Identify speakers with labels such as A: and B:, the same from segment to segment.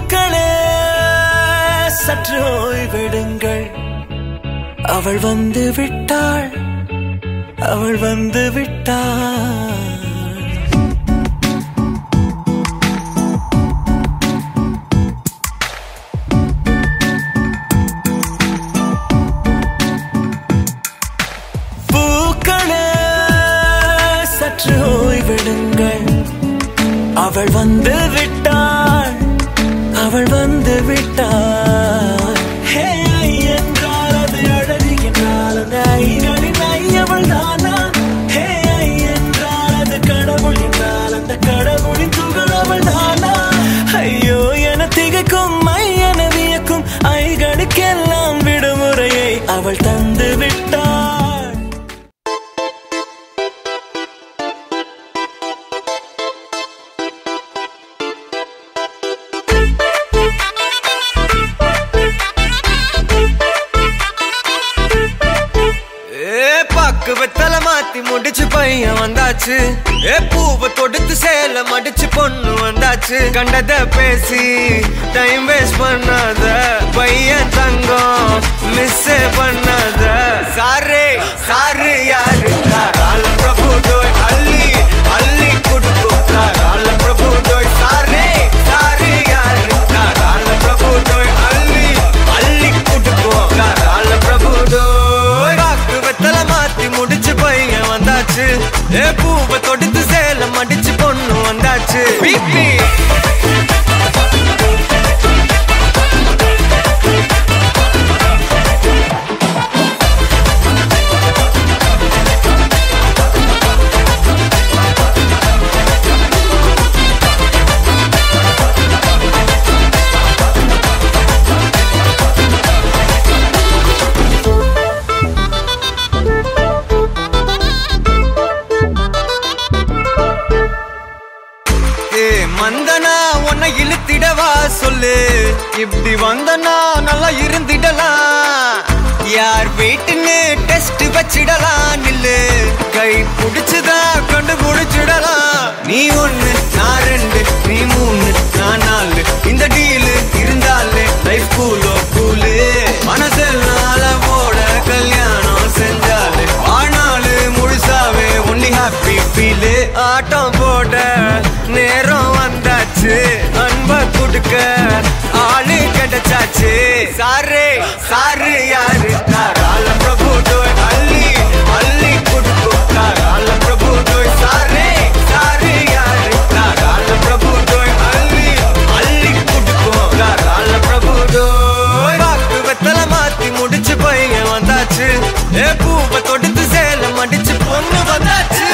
A: பூக்களே சற்று ஓய்வெடுங்கள் அவள் வந்து விட்டாள் அவள் வந்து விட்டாள் பூக்களே சற்று ஓய்வெடுங்கள் அவள் வந்து விட்டாள் அவள் வந்து விட்டாள் என்றால் அது அழகு என்றால் அந்த ஐகளின் ஐயவள் தானா என்றால் அது கடவுள் என்றால் அந்த கடவுளின் துகள் அவள் தானா ஐயோ என திகைக்கும் என வியக்கும் ஐகளுக்கெல்லாம் விடுமுறையை அவள் தந்து விட்டாள்
B: வெத்தலை மாத்தி முடிச்சு பையன் வந்தாச்சு பூவை தொடுத்து சேல மடிச்சு பொண்ணு வந்தாச்சு கண்டத பேசி டைம் வேஸ்ட் பண்ணாத பையன் தங்கம் மிஸ் பண்ணாத சாரே சாரு யாரு கால பிரபு டோய் அள்ளி அள்ளி குடுக்கும் கால பிரபு டோய் சாரே சாரு யாரு கால பிரபு டோய் அள்ளி அள்ளி குடுக்கும் கால பிரபு டோய் வாக்கு வெத்தலை மாத்தி முடிச்சு பையன் வந்தாச்சு பூவை தொடுத்து சேல மடிச்சு பொண்ணு வந்தாச்சு பிபி மந்தனா உன்னை இழுத்திடவா சொல்லு இப்படி வந்தனா நல்லா இருந்திடலாம் யார் வீட்டுன்னு டெஸ்ட் வச்சிடலாம் நில்லு கை புடிச்சுதா கொண்டு முடிச்சிடலாம் நீ ஒண்ணு நான் ரெண்டு நீ மூணு நான் நாலு இந்த டீலு இருந்தாலே லைஃப் கூலோ கூலு மனசெல்லாம் போட கல்யாணம் செஞ்சாலே ஆனாலு முழுசாவே ஒன்லி ஹாப்பி ஃபீலு ஆட்டம் போட நேரம் வந்தாச்சு அன்ப குடுக்க ஆளு கிடைச்சாச்சு சாரே சாரு யாரு கால பிரபு டோய் அள்ளி அள்ளி குடுக்கும் கால பிரபு டோய் சாரே சாரு யாரு கால பிரபு டோய் அள்ளி அள்ளி குடுக்கும் கால பிரபு டோய் வாக்கு வெத்தலை மாத்தி முடிச்சு பையன் வந்தாச்சு பூவை தொடுத்து சேல மடிச்சு பொண்ணு வந்தாச்சு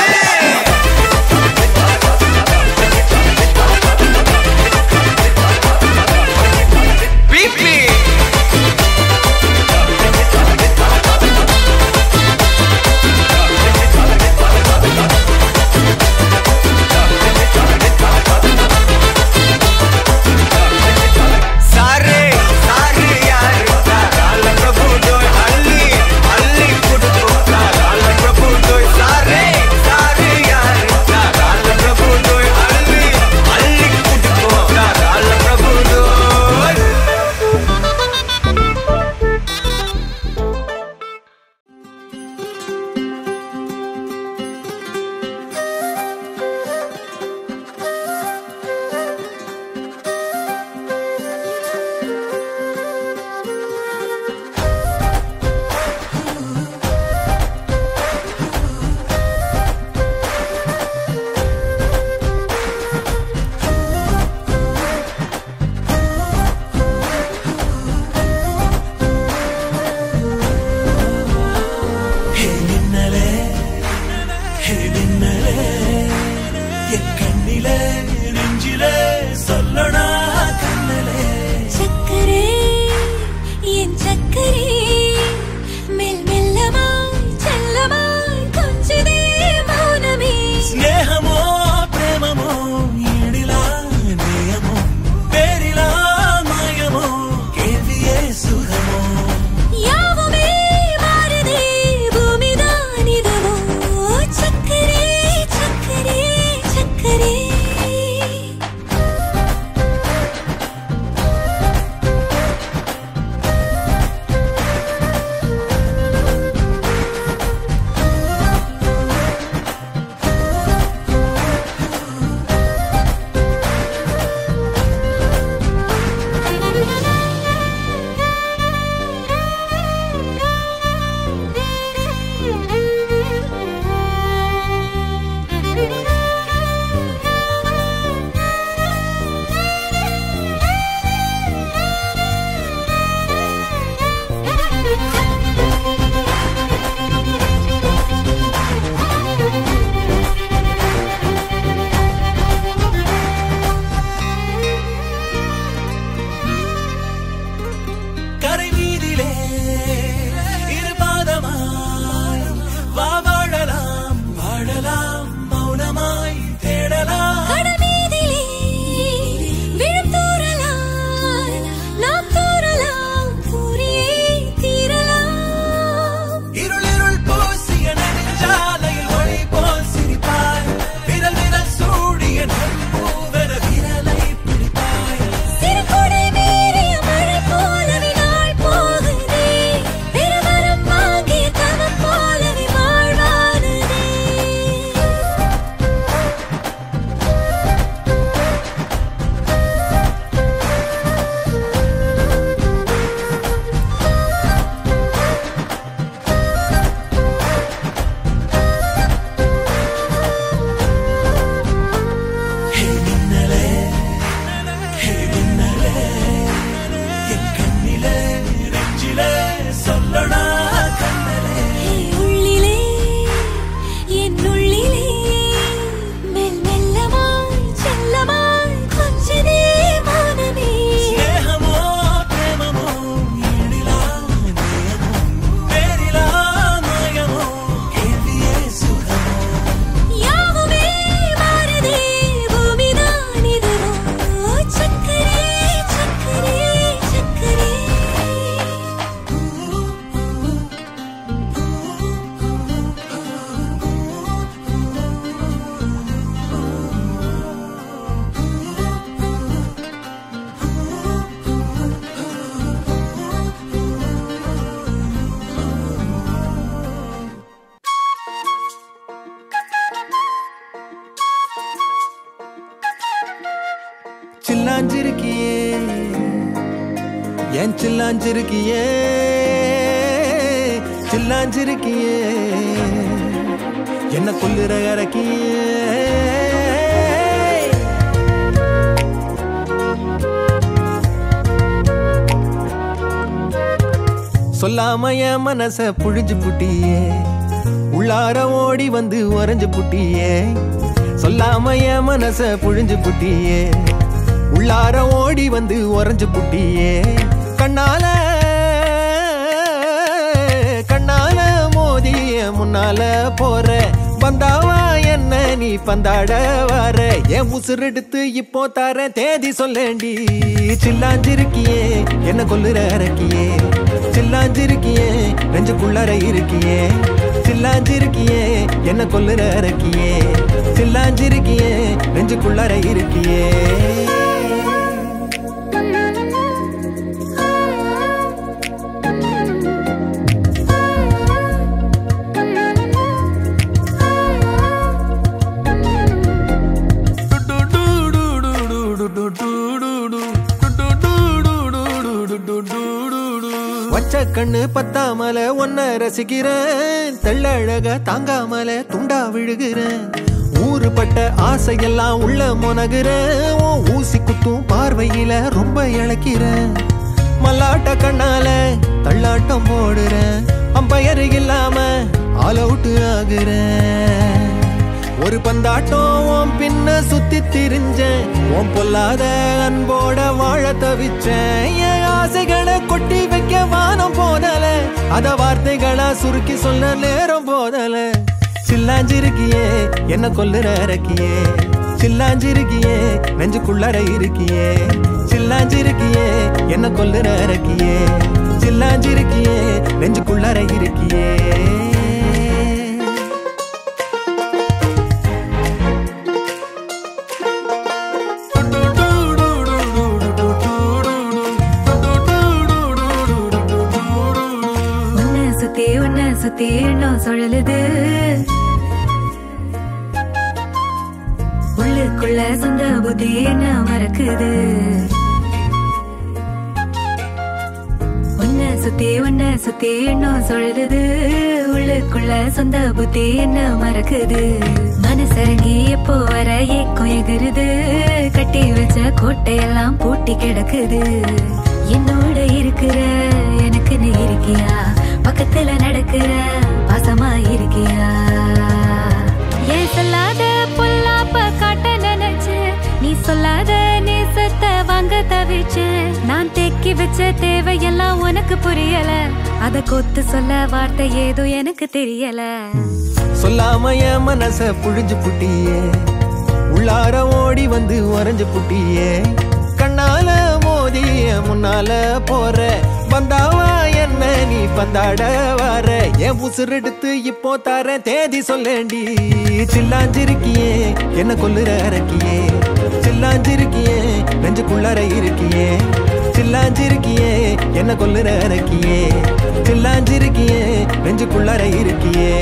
A: என் சில்லாஞ்சிருக்கியே சில்லாஞ்சிருக்கியே என்ன கொல்லுற இறக்கியே சொல்லாம என் மனச புழிஞ்சு புட்டியே உள்ளார ஓடி வந்து உறைஞ்சு புட்டியே சொல்லாம என் மனச புழிஞ்சு புட்டியே உள்ளார ஓடி வந்து உறைஞ்சு புட்டியே கண்ணால கண்ணால மோதிய முன்னால போற வந்தாவா என்ன நீ பந்தாட வர என் உசுர் எடுத்து இப்போ தர தேதி சொல்லேண்டி சில்லாஞ்சிருக்கியே என்ன கொல்லுற இறக்கியே சில்லாஞ்சிருக்கியே நெஞ்சுக்குள்ளற இருக்கியே சில்லாஞ்சிருக்கியே என்ன கொல்லுற இறக்கியே சில்லாஞ்சிருக்கியே நெஞ்சுக்குள்ளற இருக்கியே வச்ச கண்ணு பத்தாமல ஒன்ன ரசிக்கிறேன் தெள்ளழக தாங்காமல துண்டா விழுகிறேன் ஊறுபட்ட ஆசையெல்லாம் உள்ள முனகுறேன் ஊசி குத்தும் பார்வையில ரொம்ப இழக்கிறேன் மல்லாட்ட கண்ணால தள்ளாட்டம் போடுறேன் அம்பயரு இல்லாம ஆல் அவுட் ஆகுறேன் ஒரு பந்தாட்டம் பின்ன சுத்தி திரிஞ்சேன் உன் பொல்லாத அன்போட வாழ தவிச்சேன் என் ஆசைகளை கொட்டி வைக்க வானம் போதல அத வார்த்தைகளா சுருக்கி சொல்ல நேரம் போதல சில்லாஞ்சிருக்கியே என்ன கொல்லுற இறக்கியே சில்லாஞ்சிருக்கியே நெஞ்சுக்குள்ளற இருக்கியே சில்லாஞ்சிருக்கியே என்ன கொல்லுற இறக்கியே சில்லாஞ்சிருக்கியே நெஞ்சுக்குள்ளற இருக்கியே
C: சுத்தி எண்ணம் சுழலுது உள்ளுக்குள்ள சொந்த புத்தி என்ன மறக்குது உன்ன சுத்தி எண்ணம் சுழலுது உள்ளுக்குள்ள சொந்த புத்தி என்ன மறக்குது மனசரங்கி எப்போ வர ஏக்கம் எகுருது கட்டி வச்ச கோட்டையெல்லாம் பூட்டி கிடக்குது என்னோட இருக்கிற எனக்கு நீ இருக்கியா பக்கத்துல நடக்கிற பாசமா இருக்கியா ஏன் சொல்லாத பொல்லாப்ப காட்ட நினைச்சு நீ சொல்லாத நேசத்தை வாங்க தவிச்சு நான் தேக்கி வச்ச தேவையெல்லாம் உனக்கு புரியல அத கொத்து சொல்ல வார்த்தை ஏதோ எனக்கு தெரியல
A: சொல்லாம என் மனச புழிஞ்சு புட்டியே உள்ளார ஓடி வந்து உறைஞ்சு புட்டியே கண்ணால மோதிய முன்னால போற வந்தாவா என்ன நீ பந்தாட வர என் உசுர் எடுத்து இப்போ தர தேதி சொல்லேண்டி சில்லாஞ்சிருக்கியே என்ன கொல்லுற இறக்கியே சில்லாஞ்சிருக்கியே நெஞ்சுக்குள்ளற இருக்கியே சில்லாஞ்சிருக்கியே என்ன கொல்லுற இறக்கியே சில்லாஞ்சிருக்கியே நெஞ்சுக்குள்ளற இருக்கியே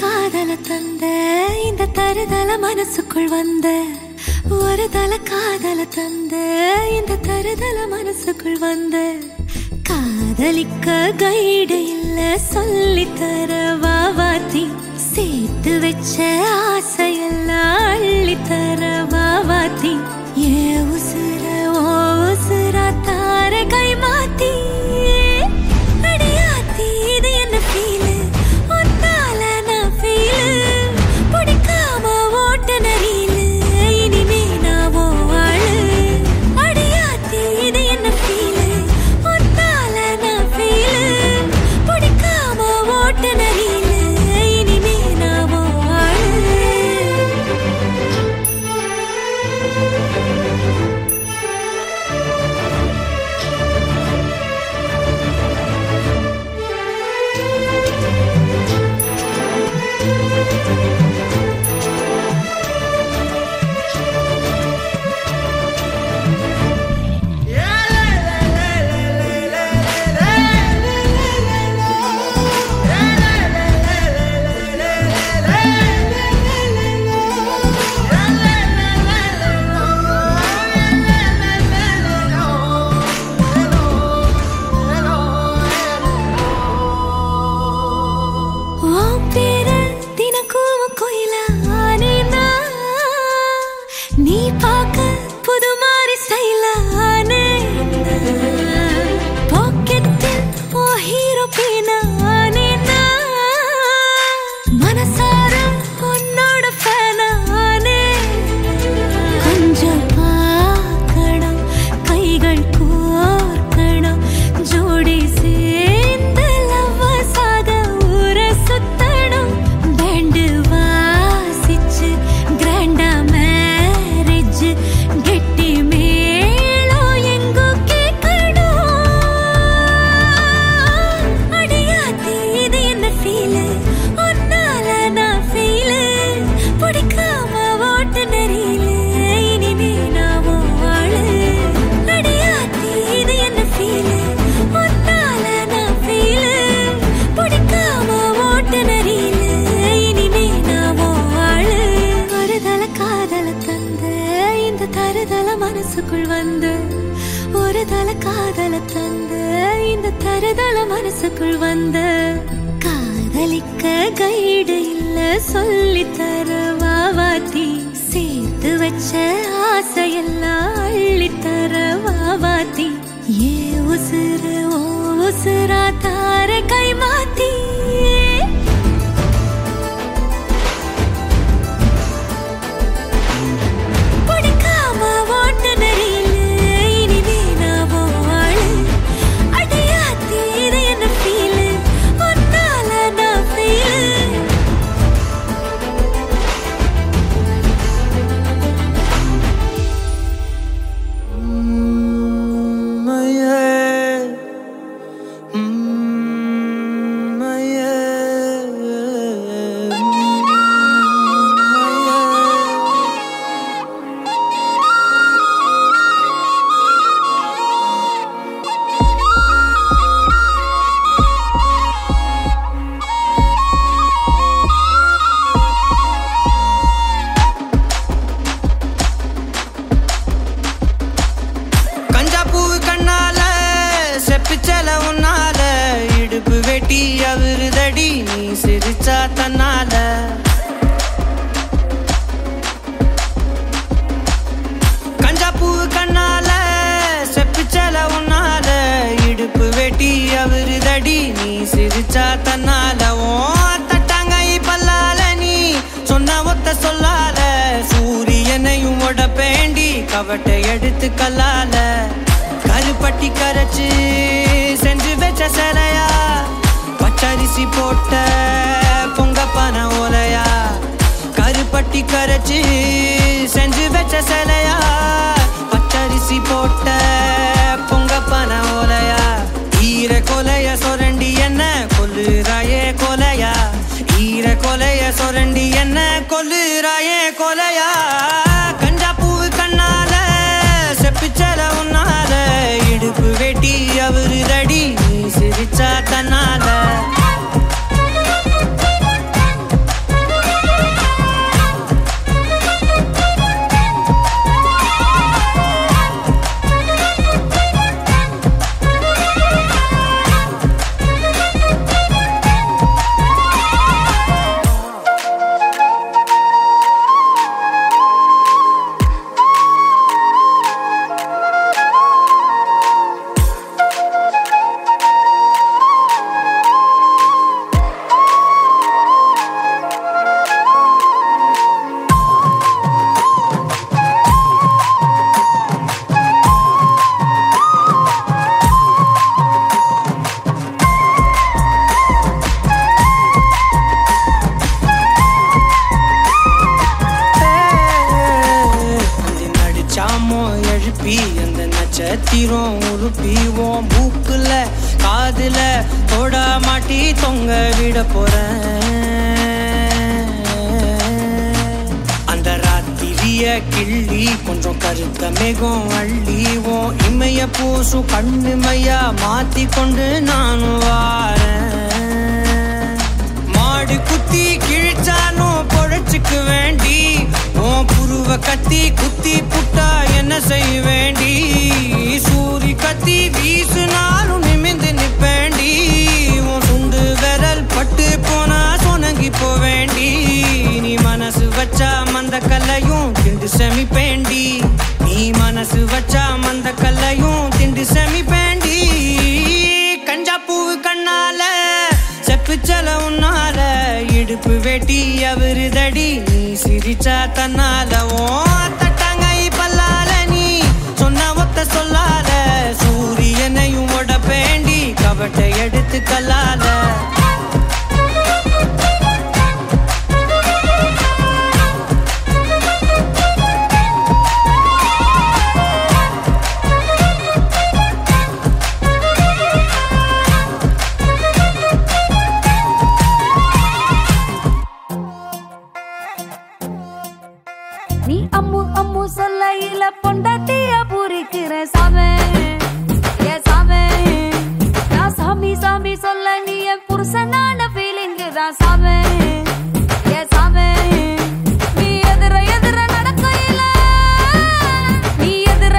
C: காதல தந்த இந்த தருதல மனசுக்குள் வந்த ஒரு தல காதல தந்த இந்த தருதல மனசுக்குள் வந்த காதலிக்க கைடு இல்ல சொல்லித்தர வாவாத்தி சேர்த்து வச்ச ஆசையெல்லாம் அள்ளித்தர வாவாத்தி ஏ உசுர ஓ உசுரா தார கை மாத்தி அடியாத்தி இது என்ன ஃபீலு மனசுக்குள் வந்து ஒரு தல காதல தந்த இந்த தருதல மனசுக்குள் வந்து காதலிக்க கைடு இல்ல சொல்லி தர வாவாத்தி சேர்த்து வச்ச ஆசையெல்லாம் அள்ளி தர வாவாத்தி ஏ உசுறு ஓ உசுரா தார கை மாத்தி
B: கவட்டை எடுத்து கல்லால கருப்பட்டி கரைச்சு செஞ்சு வச்ச சிலையா பச்சரிசி போட்ட பொங்க பன ஓலையா கருப்பட்டி கரைச்சு செஞ்சு வச்ச சிலையா பச்சரிசி போட்ட பொங்க பன ஓலையா ஈர கொலைய சொரண்டி என்ன கொல்லுறாயே கொலையா ஈர கொலைய சொரண்டி என்ன கொல்லுறாயே கொலையா செப்பிச்சல உன்னால இடுப்பு வெட்டி அவரு தடி நீ சிரிச்சா தன்னால நட்சத்திரம் உருப்பிவோம் பூக்குல காதுல தோட மாட்டி தொங்க விட போறேன் அந்த ராத்திரிய கிள்ளி கொஞ்சம் கருத்த மேகம் அள்ளிவோம் இமைய பூசும் கண்ணுமையா மாத்தி கொண்டு நானும் வாரேன் மாடு குத்தி கிழிச்சாலும் பொழைச்சுக்கு வேண்டி உன் புருவ கத்தி குத்தி புட்டா என்ன செய்ய வேண்டி சூரி கத்தி வீசுனாலும் நிமிந்து நிப்பேண்டி உன் சுண்டு விரல் பட்டு போனா சொனங்கி போவேண்டி நீ மனசு வச்சா மந்த கல்லையும் திண்டு செமிப்பேண்டி நீ மனசு வச்சா மந்த கல்லையும் திண்டு செமிப்பேண்டி கஞ்சா பூவு கண்ணால செப்புச்சல உன்னால இடுப்பு வெட்டி அவரு தடி நீ சிரிச்சா தன்னால ஓ தட்டாங்கை பல்லால நீ சொன்ன ஒத்த சொல்லால சூரியனையும் உடப்பேண்டி கவட்டை எடுத்து கல்லால
C: நீ அம்மு அம்மு சொல்லையில பொண்டாட்டிய பூரிக்கிற சாமே ஏ சாமே நான் சாமி சாமி சொல்ல நீ என் புருஷனான ஃபீலிங் தான் சாமே ஏ சாமே நீ எதிர எதிர நடக்கையில நீ எதிர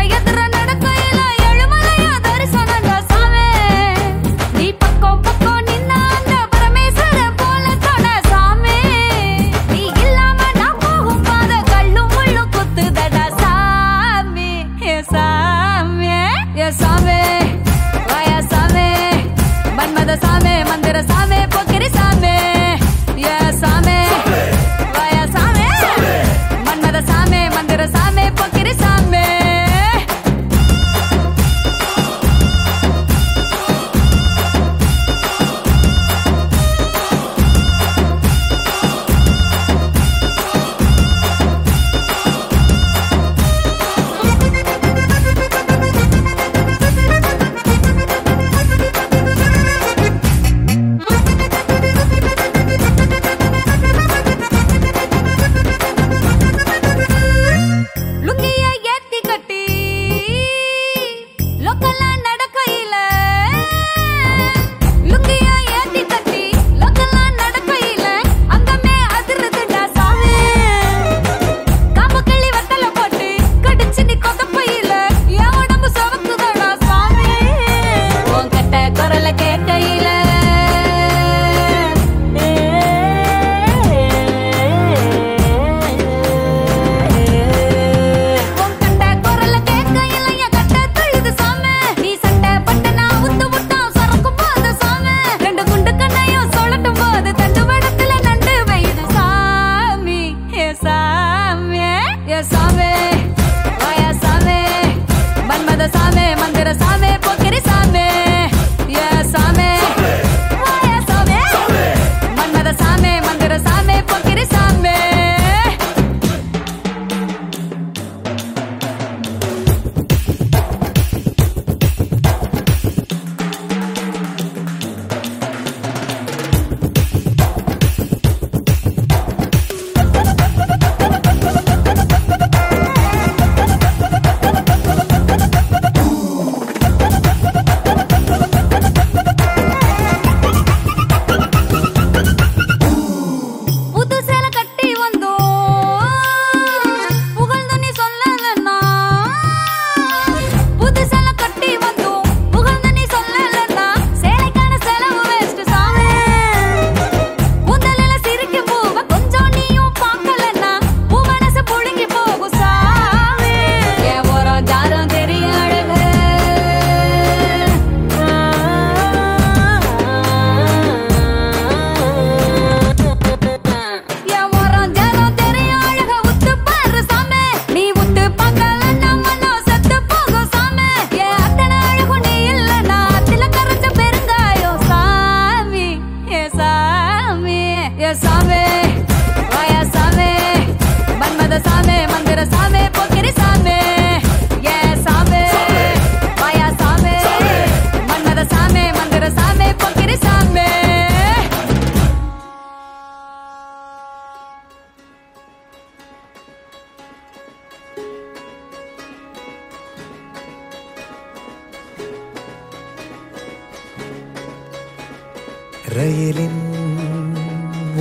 A: ரயிலின்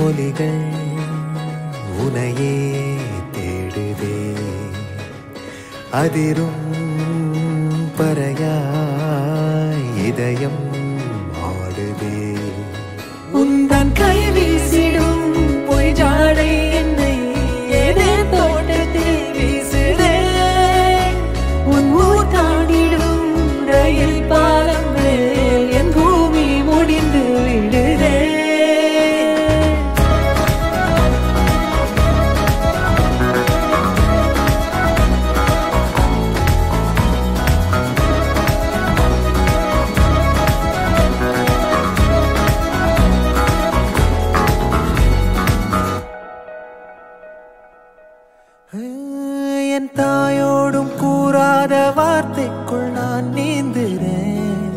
A: ஒலிகள் உனையே தேடுதே அதிரும் பறையாய் இதயம் ஆடுதே
D: உந்தன் கை வீசிடும் பொய் ஜாடை என்னை ஏதே தோட்டத்தில் வீசுதே உன் ஊர் தாண்டிடும் ரயில் பாலம் மேல் என் பூமி முடிந்து விடுதே
A: என் தாயோடும் கூறாத வார்த்தைக்குள் நான் நீந்துறேன்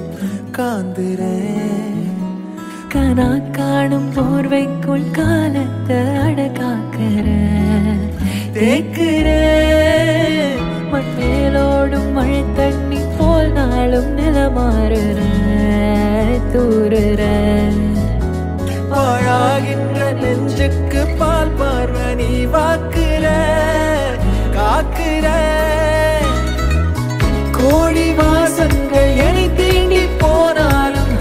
A: காந்துறேன்
D: கனா காணும் போர்வைக்குள் காலத்தை அடக்காக்கிற தேக்குற மண்மேலோடும் மழை தண்ணி போல் நாளும் நிலமாறுற தூறுற
A: பாழாகின்ற நெஞ்சுக்கு பால் பார்வை நீ வாக்குற காக்குற கோடி வாசங்கள் என்னை தீண்டி போனாலும்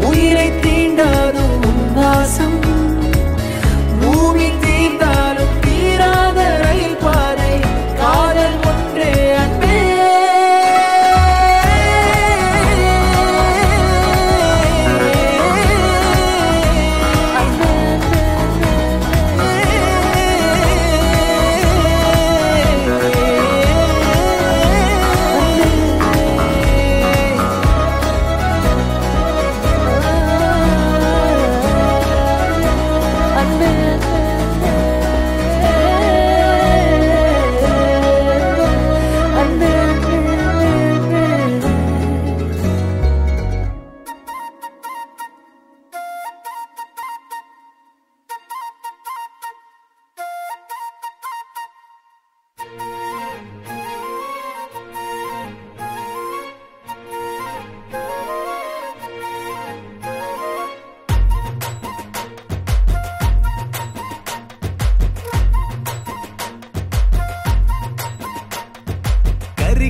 A: உயிரை தீண்டாதும் வாசம் பூமி தீர்ந்தாலும் தீராத ரயில் பாதை காதல் ஒன்றே அன்பே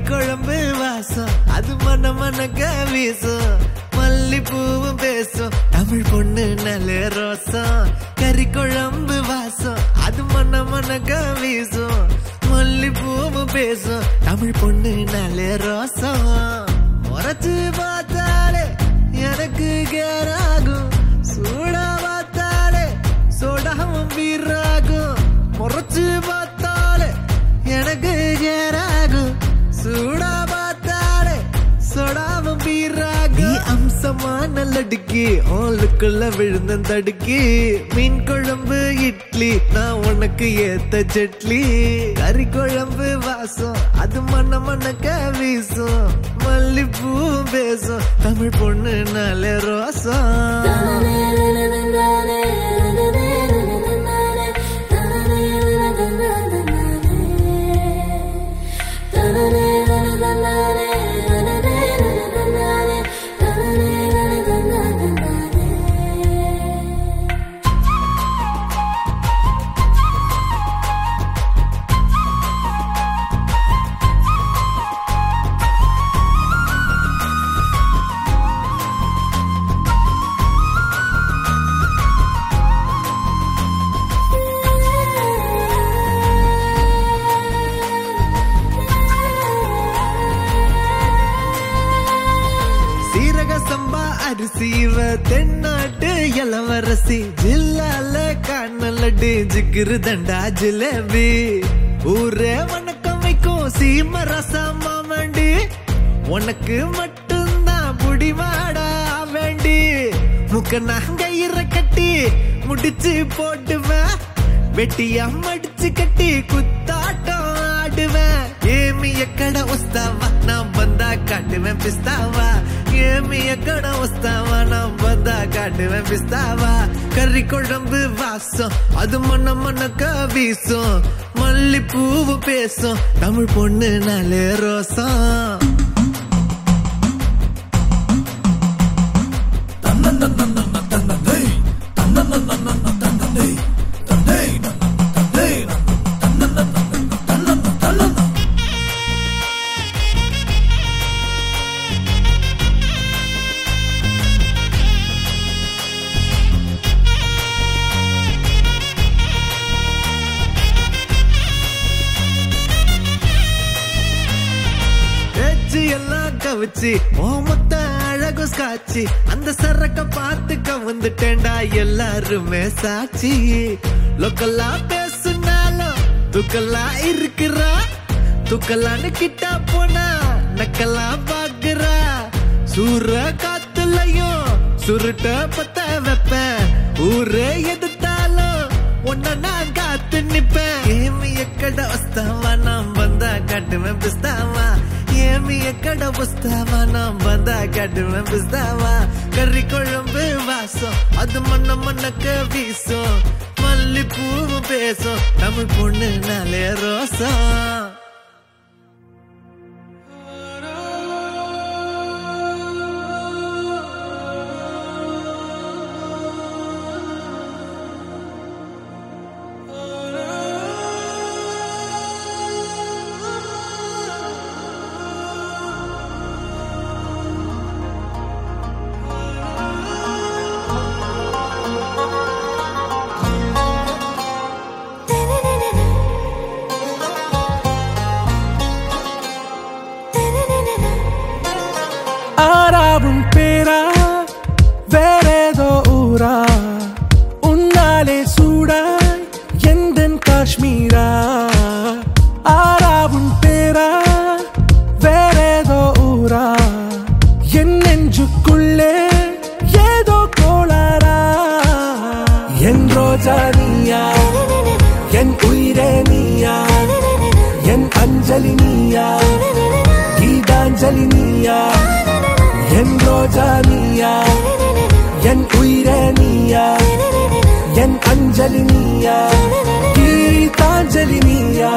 B: குழம்பு வாசம் அது மன மனக்க வீசும் மல்லிப்பூவும் பேசும் தமிழ் பொண்ணு நல்ல ரோசம் கறி குழம்பு வாசம் அது மன மனக்க வீசும் மல்லிப்பூவும் பேசும் தமிழ் பொண்ணு நல்ல ரோசம் முறைச்சு பார்த்தாலே எனக்கு கேராகும் சூடா பார்த்தாலே சோடாவும் வீராகும் முறைச்சு பார்த்தாலே எனக்கு கேராகும் சூடா பார்த்தாலே சொடாவும் பீராகி அம்சமான லடுக்கி ஆளுக்குள்ள விழுந்த தடுக்கி மீன் குழம்பு இட்லி நான் உனக்கு ஏத்த சட்லி கறி குழம்பு வாசம் அது மன மனக்க வீசும் மல்லிப்பூ பேசும் தமிழ் பொண்ணு நல்ல ரோசம் அரிசிவ தென்னாட்டு இளவரசி ஜில்லால கண்ணலடி ஜிகிரு தண்டா ஜிலேபி ஊரே வணக்கம் வைக்கும் சீம ரசமா வேண்டி உனக்கு மட்டும்தான் புடிவாடா வேண்டி முக்க நாங்கயிற கட்டி முடிச்சு போட்டுவேன் வெட்டியா மடிச்சு கட்டி குத்தாட்டம் ஆடுவேன் ஏமி எக்கட உஸ்தாவா நான் வந்தா காட்டுவேன் பிஸ்தாவா ஏமி எக்கட உஸ்தாவா நான் வந்தா காட்டுவேன் பிஸ்தாவா கறி குழம்பு வாசம் அது மன மனக்க வீசும் மல்லிப்பூவு பேசும் தமிழ் பொண்ணு நல்ல ரோசம் தன்னன் தன்னன் தன்னன்
A: எல்லாம் கவிச்சு மொத்த அழகு காட்சி அந்த சரக்க பார்த்து கவுந்துட்டேன்டா எல்லாருமே சாட்சி லோக்கல்லா பேசுனாலும் துக்கல்லா இருக்கிறா துக்கல்லான்னு கிட்டா போனா நக்கல்லா பாக்குறா சூற காத்துலையும் சுருட்ட பத்த வைப்பேன் ஊரே எதிர்த்தாலும் உன்ன நான் காத்து நிப்பேன் ஏமி எக்கட வஸ்தாவா நாம் வந்தா காட்டுவேன் பிஸ்தாவா ஏமி எக்கட வஸ்தாவா நாம் வந்தா காட்டுவேன் பிஸ்தாவா கறி குழம்பு வாசம் அது மண்ண மண்ணக்க வீசும் மல்லிப்பூவும் பேசும் தமிழ் பொண்ணு நாளே ரோசம்
E: ஆராவும் பேரா வேறேதோ ஊரா உன்னாலே சூடாய் எந்தன் காஷ்மீரா ஆராவும் பேரா வேறேதோ ஊரா என் நெஞ்சுக்குள்ளே ஏதோ கோளாரா என் ரோஜா நீயா என் உயிரே நீயா என் அஞ்சலி நீயா கீதாஞ்சலி நீயா என் ரோஜா நீயா என் உயிரே நீயா என் அஞ்சலி நீயா கீதாஞ்சலி நீயா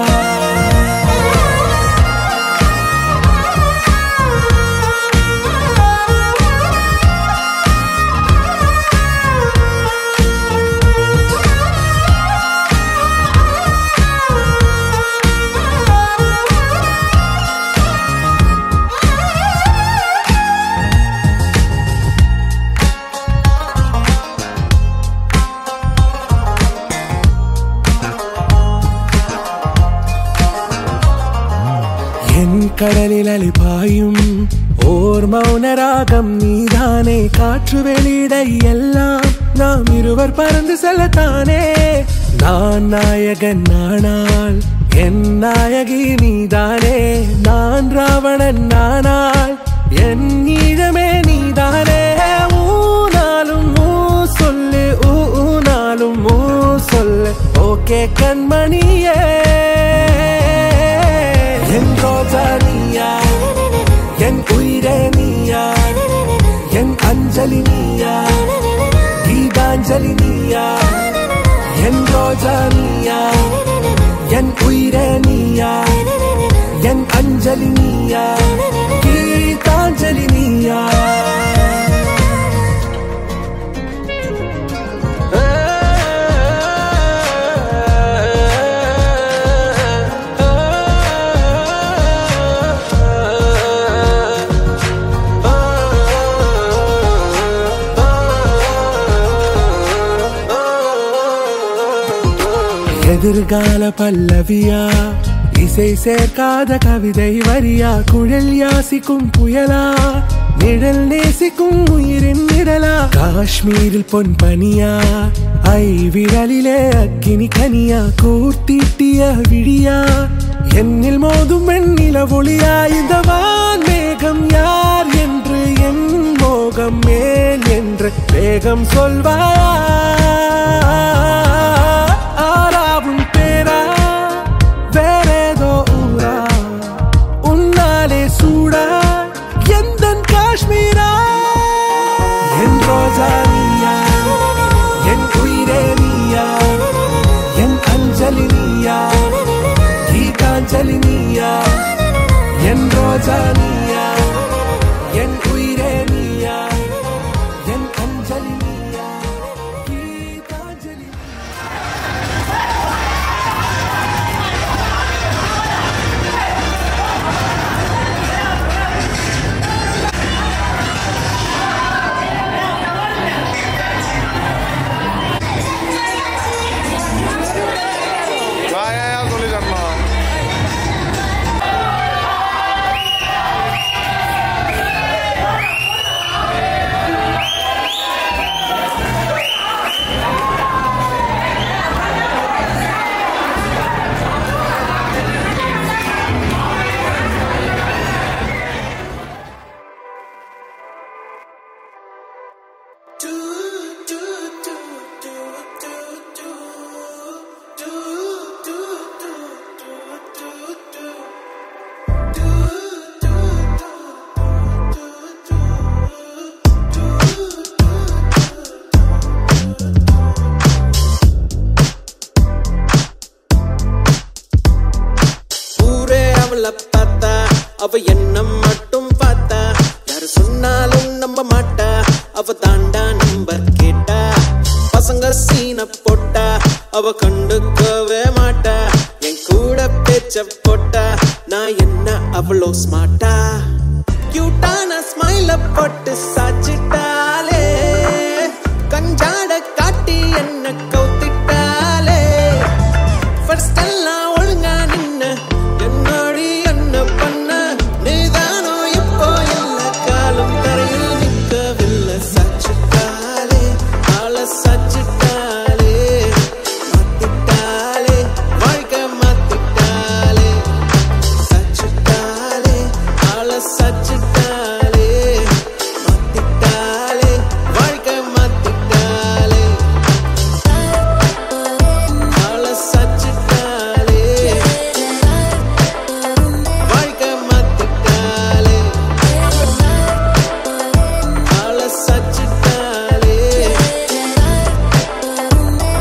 E: கடலில் அலிபாயும் ஓர் மௌனராகம் நீதானே காற்று வெளியிட எல்லாம் நாம் இருவர் பறந்து செல்லத்தானே நான் நாயகன் நானால் என் நாயகி நீதானே நான் ராவணன் நானால் என் ஈழமே நீதானே ஊனாலும் ஊ சொல்லு ஊனாலும் ஊ சொல்லு ஓகே கண்மணியே என் ரோஜா நீயா என் உயிரே நீயா என் அஞ்சலி நீயா கீதாஞ்சலி நீயா என் ரோஜா நீயா என் உயிரே நீயா என் அஞ்சலி நீயா கீதாஞ்சலி நீயா எதிர்கால பல்லவியா இசை சேர்க்காத கவிதை வரியா குழல் யாசிக்கும் புயலா நிழல் நேசிக்கும் உயிரின் நிழலா காஷ்மீரில் பொன் பனியா ஐ விரலிலே அக்கினி கனியா கூர்த்தீட்டிய விழியா என்னில் மோதும் வெண்ணில ஒளியா இந்த வான் மேகம் யார் என்று என் மோகம் மேல் என்று வேகம் சொல்வாயா ஆராவும் பேரா வேறேதோ ஊரா உன்னாலே சூடா எந்தன் காஷ்மீரா என் ரோஜா நீயா என் உயிரே நீயா என் அஞ்சலி நீயா கீதாஞ்சலி நீயா என் ரோஜா நீயா என் உயிரே நீயா என் அஞ்சலி நீயா கீதாஞ்சலி
F: சொல்லி தரணும்
A: அவளை பார்த்தா அவ என்ன மட்டும் பார்த்தா யாரு சொன்னாலும் நம்ப மாட்டா அவ தாண்டா நம்பர் கேட்டா பசங்க சீன போட்டா அவ கண்டுக்கவே மாட்டா என் கூட பேச்ச போட்டா நான் என்ன அவ்வளோ ஸ்மார்ட்டா கியூட்டான ஸ்மைல போட்டு சாச்சிட்டாலே கஞ்சாட காட்டி என்ன கவுத்திட்டாலே ஃபர்ஸ்ட் எல்லாம் ஒழுங்கா நின்ன என்னோடி என்ன பண்ண நீதானோ இப்போ எல்லா காலம் தரையில் நிற்கவில்லை சாச்சிட்டாலே ஆள சாச்சிட்டாலே மாத்திட்டாலே வாழ்க்கை மாத்திட்டாலே சாச்சிட்டாலே ஆள சாச்சிட்டாலே மாத்திட்டாலே வாழ்க்கை மாத்திட்டாலே ஆள சாச்சிட்டாலே வாழ்க்கை மாத்திட்டாலே ஆள சாச்சிட்டாலே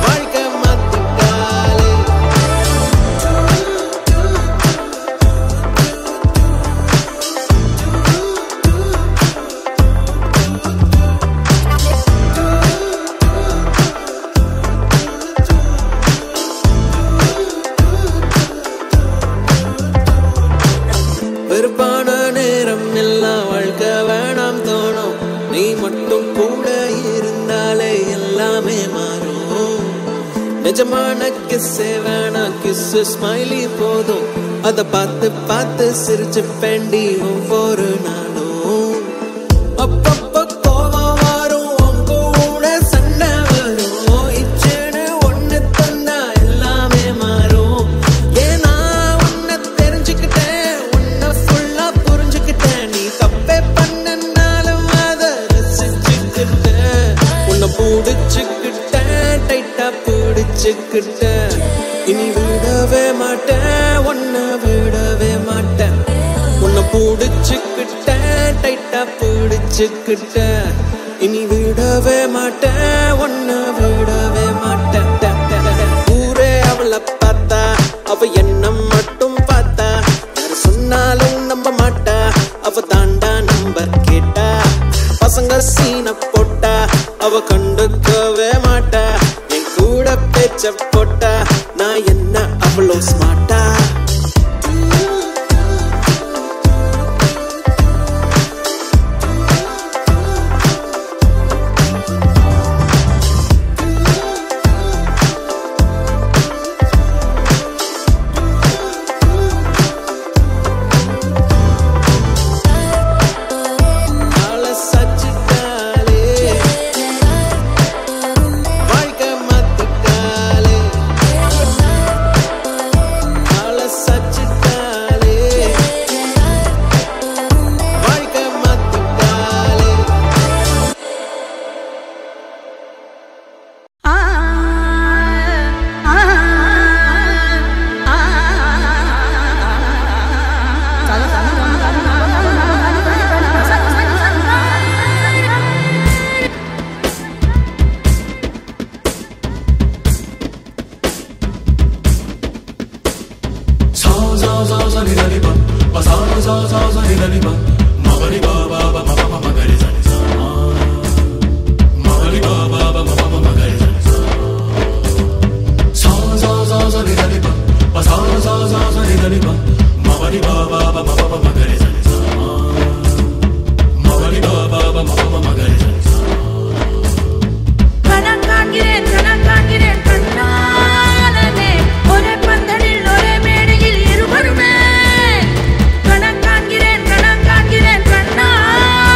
A: வாழ்க்கை மாத்திட்டாலே வெறுப்பான நேரம் எல்லாம் வாழ்க்கை வேணாம் தோணும் நீ மட்டும் கூட இருந்தாலே எல்லாமே மாறும் நிஜமான கிஸ்ஸே வேணாம் கிஸ்ஸு ஸ்மைலி போதும் அத பார்த்து பார்த்து சிரிச்சு பெண்டி ஒவ்வொரு நாளும் அப்பப்ப கோவம் வரும் உங்க கூட சண்டை வரும் இச்சேன்னு ஒண்ணு தந்தா எல்லாமே மாறும் ஏன்னா உன்னை தெரிஞ்சுக்கிட்டேன் உன்னை ஃபுல்லா புரிஞ்சுக்கிட்டேன் நீ தப்பே பண்ணனாலும் அதை ரசிச்சுக்கிட்டேன் உன்னை பிடிச்சுக்கிட்டேன் டைட்டா பிடிச்சுக்கிட்டேன் இனி விடவே மாட்டேன் உன்னை விடவே மாட்டேன் உன்னை பிடிச்சுக்கிட்டேன் டைட்டா பிடிச்சுக்கிட்டேன் இனி விடவே மாட்டேன் உன்னை விடவே மாட்டேன் ஊரே அவளை பார்த்தா அவ என்ன மட்டும் பார்த்தா யாரு சொன்னாலும் நம்ப மாட்டா அவ தாண்டா நம்பர் கேட்டா பசங்க சீன போட்டா அவ கண்டுக்கவே மாட்டா என் கூட பேச்ச போட்டா நான் என்ன அவ்வளோ ஸ்மார்ட்டா ஆள சாச்சிட்டாலே வாழ்க்கை மாத்திட்டாலே ஆள சாச்சிட்டாலே வாழ்க்கை மாத்திட்டாலே
F: கணக்காண்கிறேன் கண்ணாலனே ஒரே பந்தலில் ஒரே மேடையில் இருவருமே கணக்காண்கிறேன் கண்ணாலனே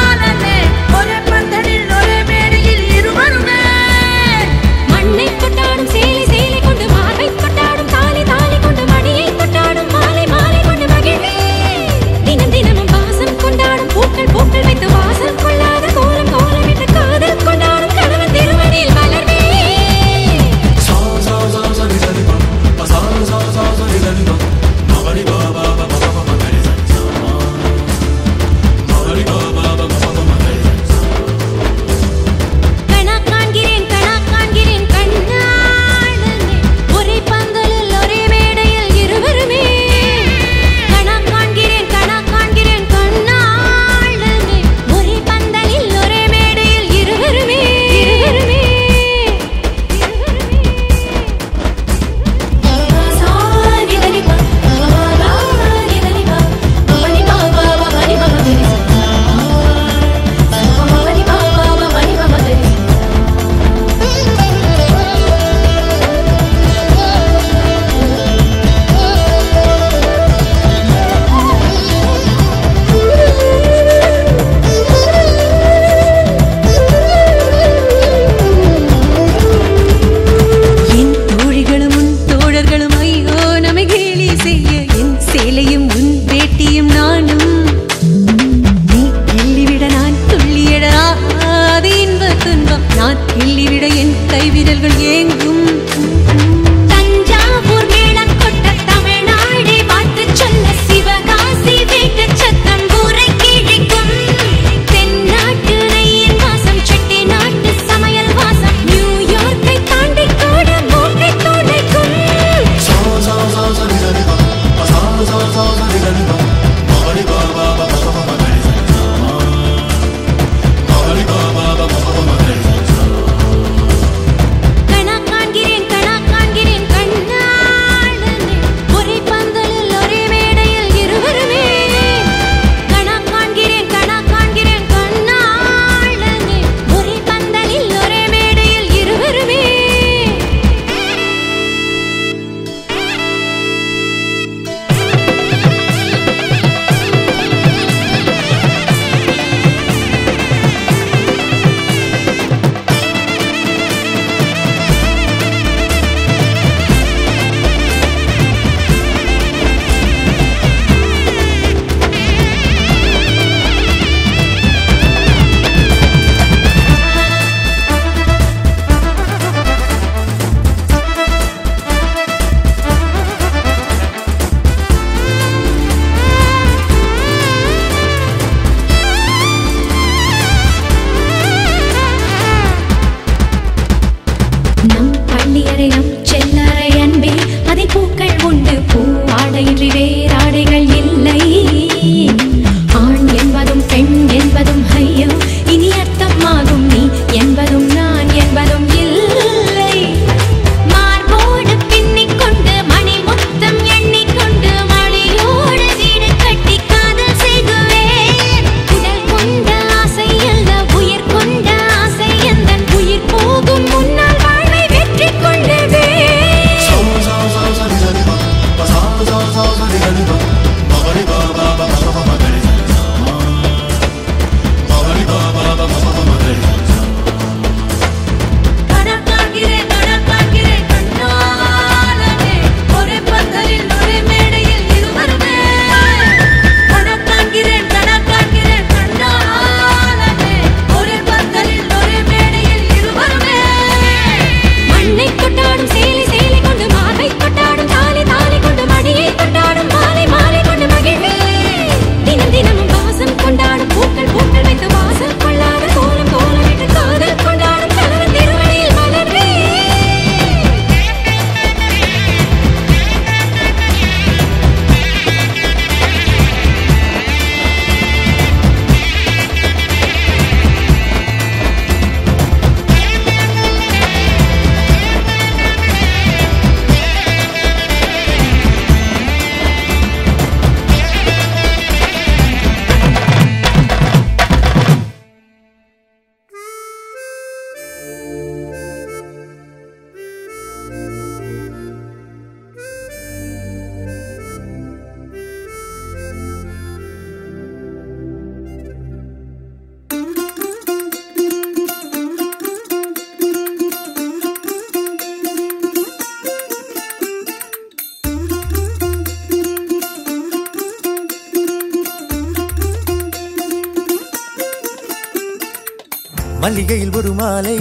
B: மல்லிகையில் ஒரு மாலை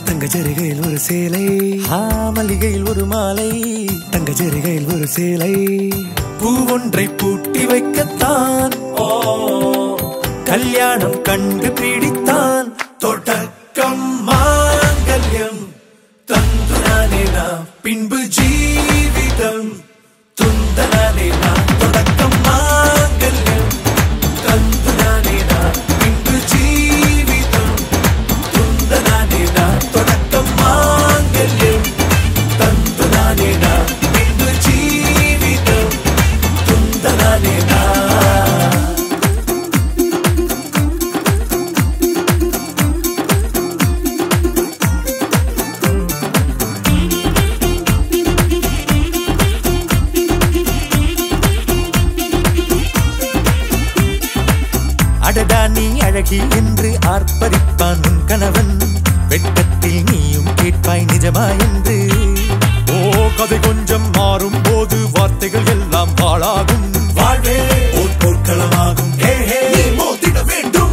B: தங்க ஜரிகையில் ஒரு சேலை. மல்லிகையில் ஒரு மாலை தங்க ஜரிகையில் ஒரு சேலை. பூ ஒன்றை பூட்டி வைக்கத்தான் கல்யாணம் கண்டு பிடித்தான். தொடக்கம் மாங்கல்யம் தந்துனானே நான் பின்பு ஜீவிதம் துந்தனானே நான். தொடக்கம் மாங்கல்யம் தந்துனானே நான் பின்பு ஜீவிதம் துந்தனானே நான். தொடக்கம் மாங்கல்யம் தந்துனானே நான் பின்பு ஜீவிதம் துந்தனானே நான். அடடா நீ அழகி என்று ஆர்ப்பரிப்பான் உன் கணவன். வெட்டத்தில் நீயும் கேட்பாய் நிஜமா என்று. கதை கொஞ்சம் மாறும் போது வார்த்தைகள் எல்லாம் பாழாகும். வாழ்வே ஓர் போர்க்களமாகும். மோதிட வேண்டும்.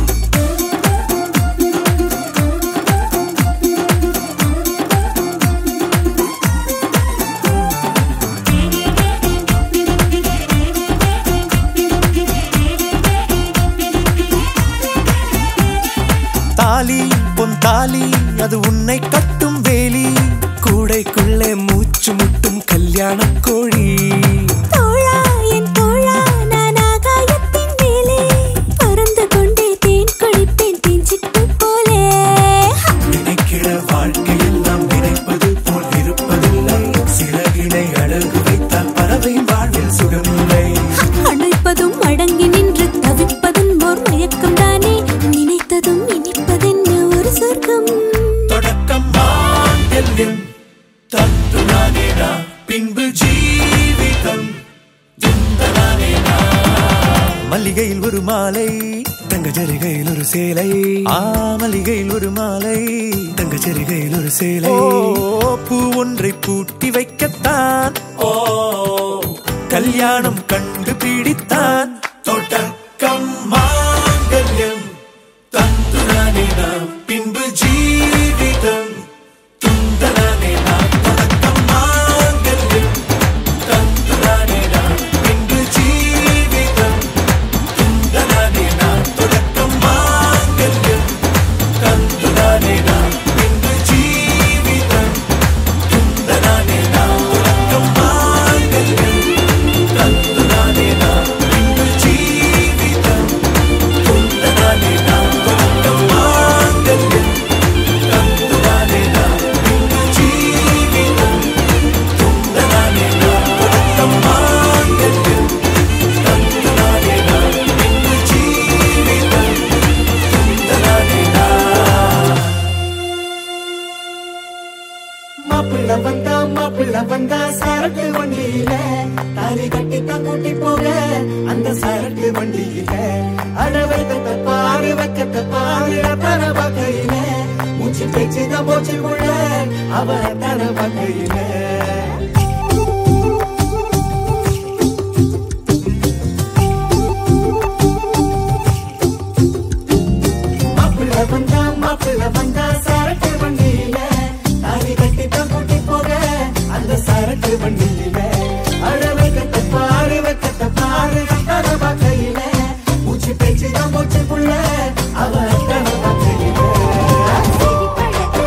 B: தாலி பொன் தாலி அது உன்னை கட்டும் வேலி. கூடைக்குள்ளே மூச்சு முட்டும் கல்யாண கோழி.
G: தோழா என் தோழா நான் ஆகாயத்தின் மேலே பறந்து கொண்டே தேன் குடிப்பேன் தேஞ்சிட்டு போலே.
B: நினைக்கிற வாழ்க்கையெல்லாம் நினைப்பது போல் இருப்பதில்லை. சிறகினை அழகு வைத்தால் பறவை வாழ்வில் சுகமில்லை.
G: அழைப்பதும் அடங்கி நின்று தவிப்பதும் ஓர் மயக்கம் தானே. நினைத்ததும் இனிப்பதென்ன ஒரு சொர்க்கம்.
B: தொடக்கம் மாங்கல்யம் தந்துனானே நான் பின்பு ஜீவிதம் துந்தனானே நான். மல்லிகையில் ஒரு மாலை தங்க ஜரிகையில் ஒரு சேலை. மல்லிகையில் ஒரு மாலை தங்க ஜரிகையில் ஒரு சேலை. பூ ஒன்றை பூட்டி வைக்கத்தான் கல்யாணம் கண்டு பிடித்தான். தொடக்கம் மாங்கல்யம் தந்துனானே நான் பின்பு ஜீவிதம் துந்தனானே நான். தொடக்கம் மாங்கல்யம் தந்துனானே நான் பின்பு ஜீவிதம் துந்தனானே நான். தொடக்கம் மாங்கல்யம் தந்துனானே நான் பின்பு ஜீவிதம் துந்தனானே நான். தொடக்கம் மாங்கல்யம் தந்துனானே நான் பின்பு ஜீவிதம் துந்தனானே நான். தொடக்கம் மாங்கல்யம் தந்துனானே நான் பின்பு ஜீவிதம் துந்தனானே நான். தொடக்கம் மாங்கல்யம் தந்துனானே நான் பின்பு ஜீவிதம் துந்தனானே நான்.
E: மாப்பிள்ள வந்தா சரக்கு வண்டியில தாலி கட்டித்தான் கூட்டி போக அந்த சரக்கு வண்டியில. அடவைக்கத்த பாரு வைக்கத்த பாரு தர வகையில. மூச்சு பேச்சுதான் போச்சு உள்ள அவ தர வகையில. மாப்பிள்ள வந்தா சரக்கு வண்டியில தாலி கட்டித்தான் கூட்டி போக அந்த சரக்கு வண்டியில. அடவைக்கத்த பாரு தர வகையில. மூச்சு பேச்சுதான் போச்சு உள்ள அவ தர வகையில.
G: சிரிப்பழகு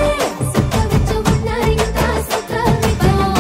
G: சுத்த வச்சு முன்னாரிங்க சுத்த வைப்போம்.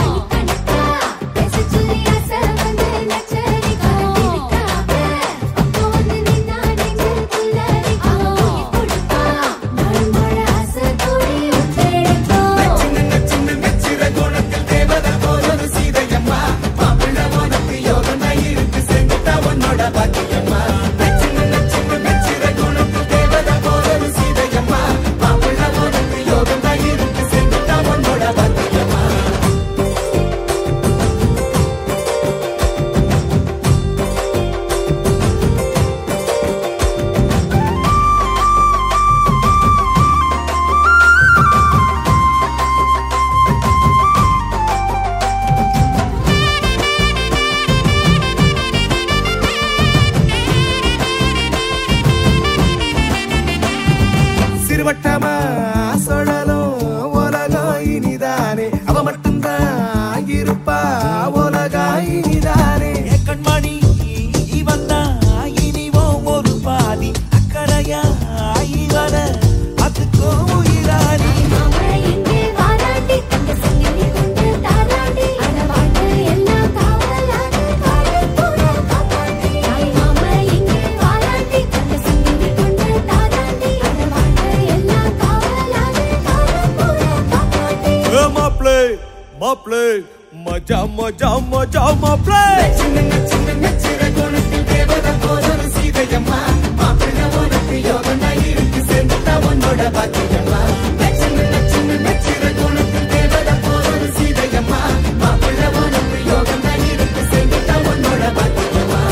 A: மஜா மஜா மஜா மாப்ளே
E: நச்சிர கோணத்தில் தேவத போதொரு சீதையம்மா மாப்பிள்ள உனக்கு யோகம் இருக்கு சேர்ந்துட்டா உன்னோட பாக்கியம்மா நச்சிர கோணத்தில் தேவத போதொரு சீதையம்மா மாப்பிள்ள உனக்கு யோகம் இருக்கு சேர்ந்துட்டா உன்னோட பாக்கியம்மா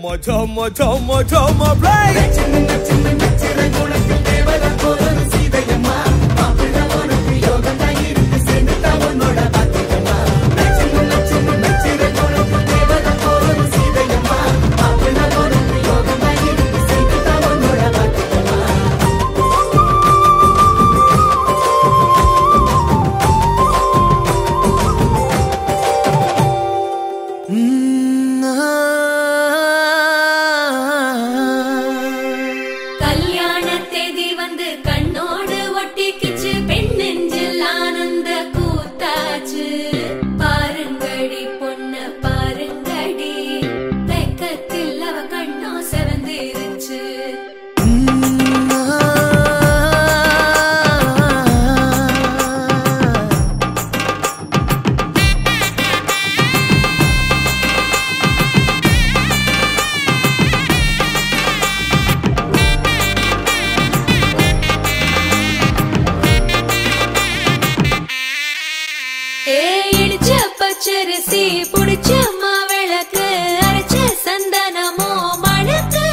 A: மஜா மஜா மஜா மாப்ளே
E: நச்சிர கோணத்தில் தேவத போதொரு சீதையம்மா மாப்பிள்ள உனக்கு யோகம் இருக்கு சேர்ந்துட்டா உன்னோட பாக்கியம்மா நச்சிர கோணத்தில் தேவத போதொரு சீதையம்மா மாப்பிள்ள உனக்கு யோகம் இருக்கு சேர்ந்துட்டா உன்னோட பாக்கியம்மா
C: பச்சரிசி புடிச்ச மாவிளக்கு அரைச்ச சந்தனமோ மணக்கு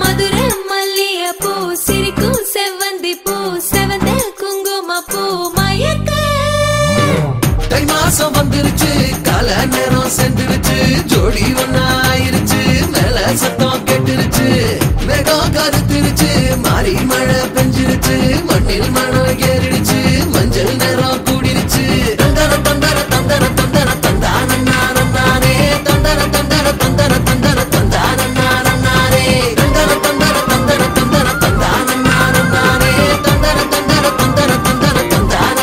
C: மதுரை மல்லிய பூ சிரிக்கும் செவ்வந்தி பூ செவந்த குங்கும பூ மயக்க
B: தை மாசம் வந்துருச்சு கால நேரம் சென்றுருச்சு ஜோடி ஒன்னாயிருச்சு மேல சத்தம் கேட்டுருச்சு மேகம் கருத்துருச்சு மாறி மழை பெஞ்சிருச்சு மண்ணில் மணம் ஏறிடுச்சு மஞ்சள் நேரம் கூடிருச்சு தந்தர தந்தர தந்தர தந்தர தந்தானே தந்தர தந்தர தந்தர தந்தர தந்தானே தந்தர தந்தர தந்தர தந்தர தந்தானே தந்தர தந்தர தந்தர தந்தர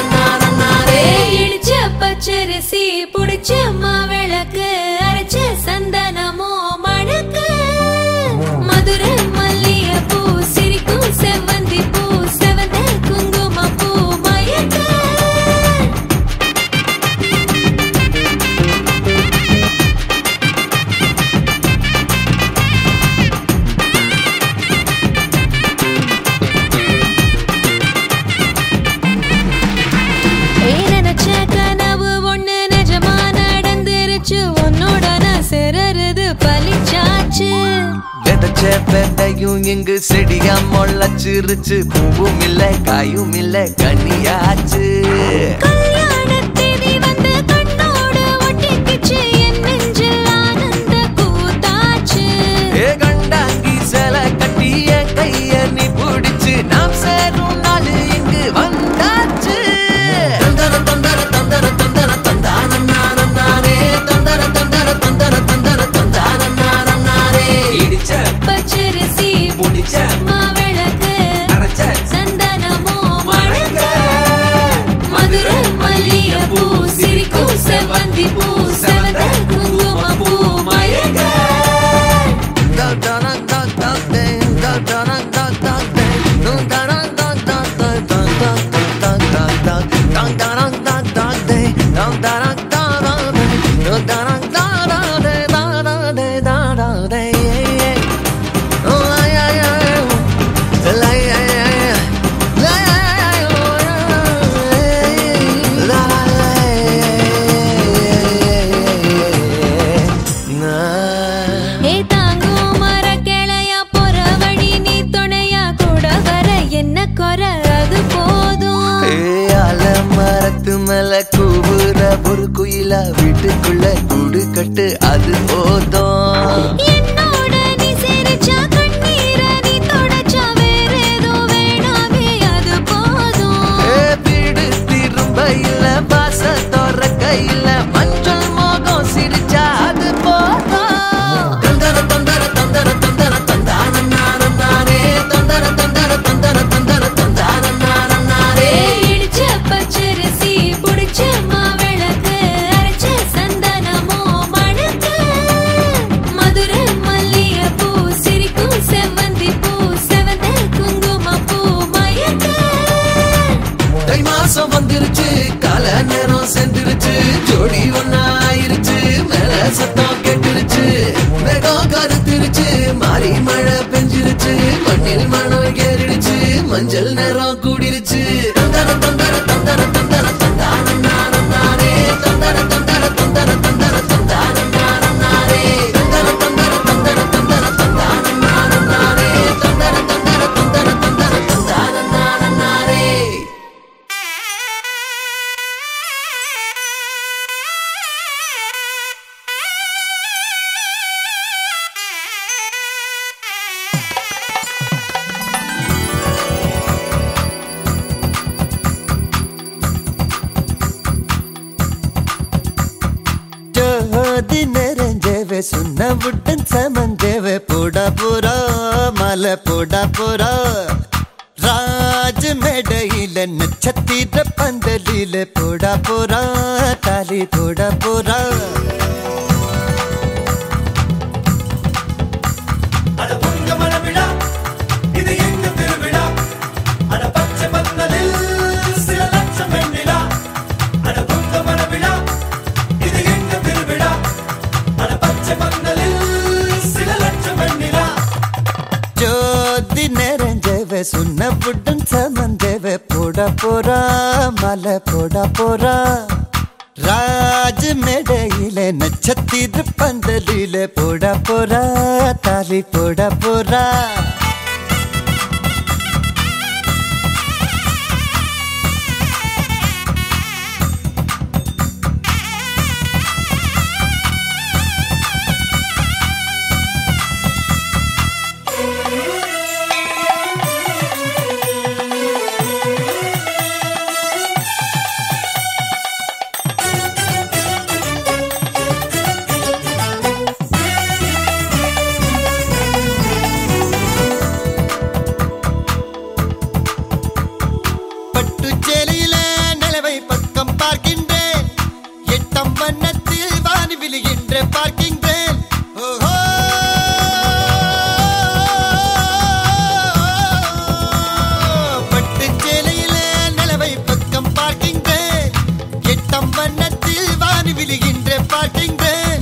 B: தந்தானே
C: இடிச்ச பச்சரிசி புடிச்ச மாவிளக்கு அரைச்ச சந்தனமோ மணக்கு மதுரை மல்லிய பூ சிரிக்கும் செவ்வந்தி பூ செவந்த குங்கும பூ மயக்க நினைச்ச கனவு ஒண்ணு நிஜமா நடந்துருச்சு உன்னோட நான் சிறருது பலிச்சாச்சு
B: விதைச்ச விதையும் இங்கு செடியா முளைச்சிருச்சு பூவும் இல்ல காயும் இல்ல கனியாச்சு
C: கல்யாணத்தேதி வந்து கண்ணோடு ஒட்டிக்கிச்சு என் நெஞ்சில் ஆனந்த கூத்தாச்சு
B: ஏ கண்டாங்கி சில கட்டிய கைய நீ பிடிச்சு நாம் சேரும் நாள் இங்கு வந்தாச்சு தந்தர தந்தர தந்தர தந்தர தந்தானே தந்தர தந்தர தந்தர தந்தர தந்தானே இடிச்ச
C: பச்சரிசி
B: புடிச்ச
C: மாவிளக்கு
B: அரைச்ச
C: சந்தனமோ மணக்க மதுரை
B: கூடு கட்டு அது போதும்.
G: என்னோட நீ சேரிச்சா கண்ணீர நீ தொடச்சா வேற ஏதோ வேணாமே அது போதும்.
B: வீடு திரும்ப இல்ல பாச தோற கையில மஞ்சள் மோகம் சிரிச்சா அது போதும். தந்தர தந்தர தந்தர தந்தர தந்தான நாரம் நானே தந்தர தந்தர தந்தர தந்தர தந்தான நாரம் நானே.
G: இடிச்ச பச்சரிசி புடிச்ச மாவிளக்கு அரைச்ச சந்தனமோ மணக்கு மதுரை மல்லிகைப்பூ சிரிக்கும் செவ்வந்தி பூ செவந்த குங்குமப்பூ மயக்கு.
B: தை மாசம் வந்துருச்சு கால நேரம் சென்றுருச்சு ஜோடி ஒன்னாயிருச்சு மேல சத்தம் கெட்டுருச்சு மேகம் கருத்திருச்சு மாறி மழை பெஞ்சிருச்சு மண்ணில் மணம் ஏறிடுச்சு மஞ்சள் நேரம் கூடிருச்சு. தந்தர தந்தர தந்தர தந்தர தந்தான நாரம் நானே தந்தர தந்தர தந்தர தந்தர தந்தான நாரம் நானே தந்தர தந்தர தந்தர தந்தர தந்தான நாரம் நானே தந்தர தந்தர தந்தர தந்தர தந்தான நாரம் நானே. ஜோதி நிறைஞ்சவே சுண்ண விட்டன் சமஞ்சவே போடா போரா மலை போடா போரா ராஜ் மேடையில நட்சத்திர பந்தலில போடா போரா தாலி போடா போரா.
E: அட பொங்க மனவிழா இது எங்க திருவிழா அட பச்சை பந்தலில் சில லட்சம் வெண்ணிலா. அட பொங்க மனவிழா இது எங்க திருவிழா அட பச்சை பந்தலில் சில லட்சம் வெண்ணிலா.
B: ஜோதி நிறைஞ்சவே சுண்ண விட்டன் சமஞ்சவே போடா போரா மலை போடா போரா ராஜ் மேடையில நட்சத்திர பந்தலில போடா போரா தாலி போடா போரா. பட்டு சேலையில நிலவை பக்கம் பார்க்கின்றேன் எட்டம் வண்ணத்தில் வானி விழுகின்ற பார்க்கின்றேன். ஓஹோ பட்டு சேலையில நிலவை பக்கம் பார்க்கின்றேன் எட்டம் வண்ணத்தில் வானி விழுகின்ற பார்க்கின்றேன்.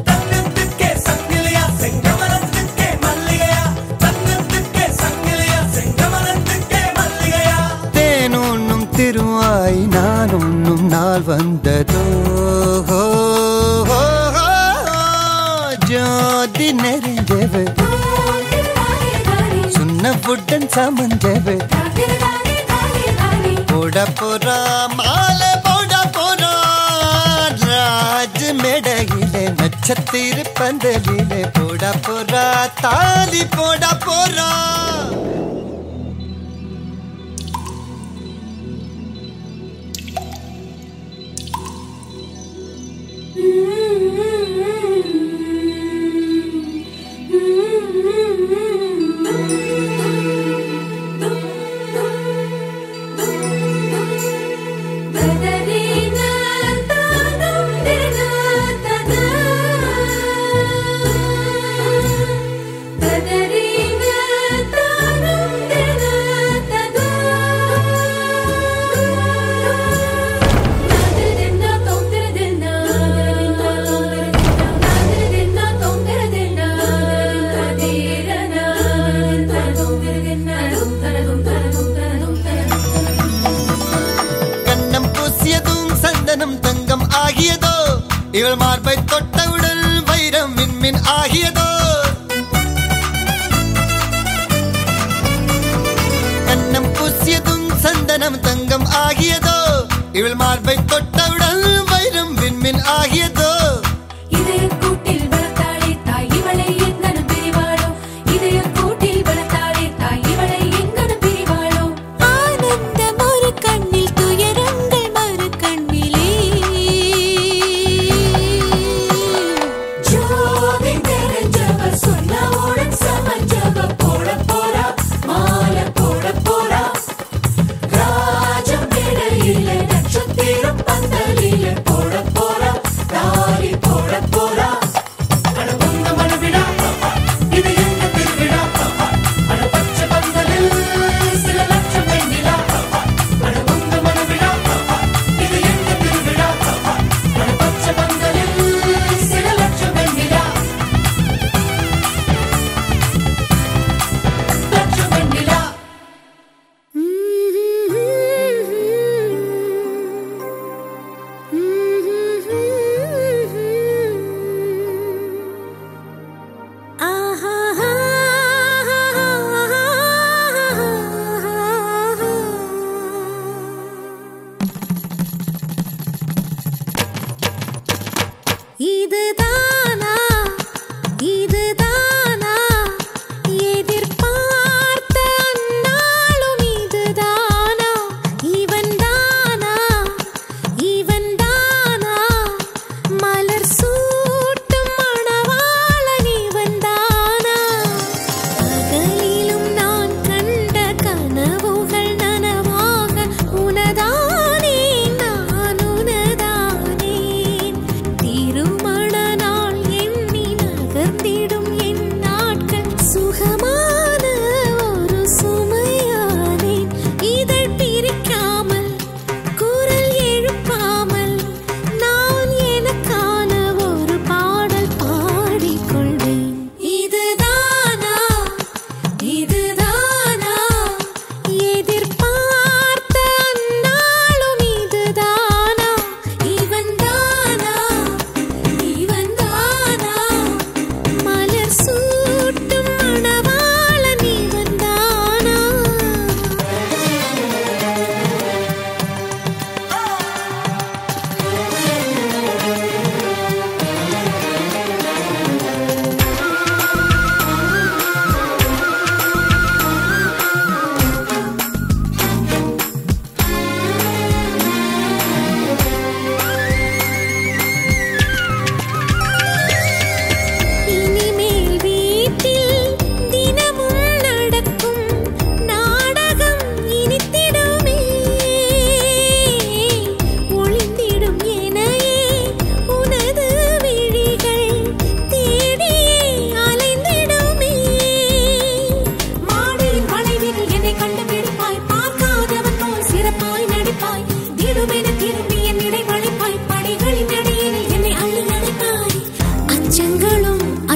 E: தன்னத்துக்கே சங்கிலியா செங்கமலத்துக்கே மல்லிகையா தன்னத்துக்கே சங்கிலியா செங்கமலத்துக்கே மல்லிகையா.
B: தேனொன்னும் திருவாய் நான் ஒன்னும் நாள் வந்ததோ ஜோதி நெறிஞ்சவு சுண்ண புட்டன் சமஞ்சவு போட போறா மாலை போட போறா ராஜ் மேடையிலே நட்சத்திர பந்தலிலே போட போறா தாலி போட போறா. இவள் மார்பை தொட்டவுடன் வைரம் மின்மின் ஆகியதோ. கண்ணம் பூசியதும் சந்தனம் தங்கம் ஆகியதோ. இவள் மார்பை தொட்டவுடன் வைரம் மின்மின் ஆகியதோ.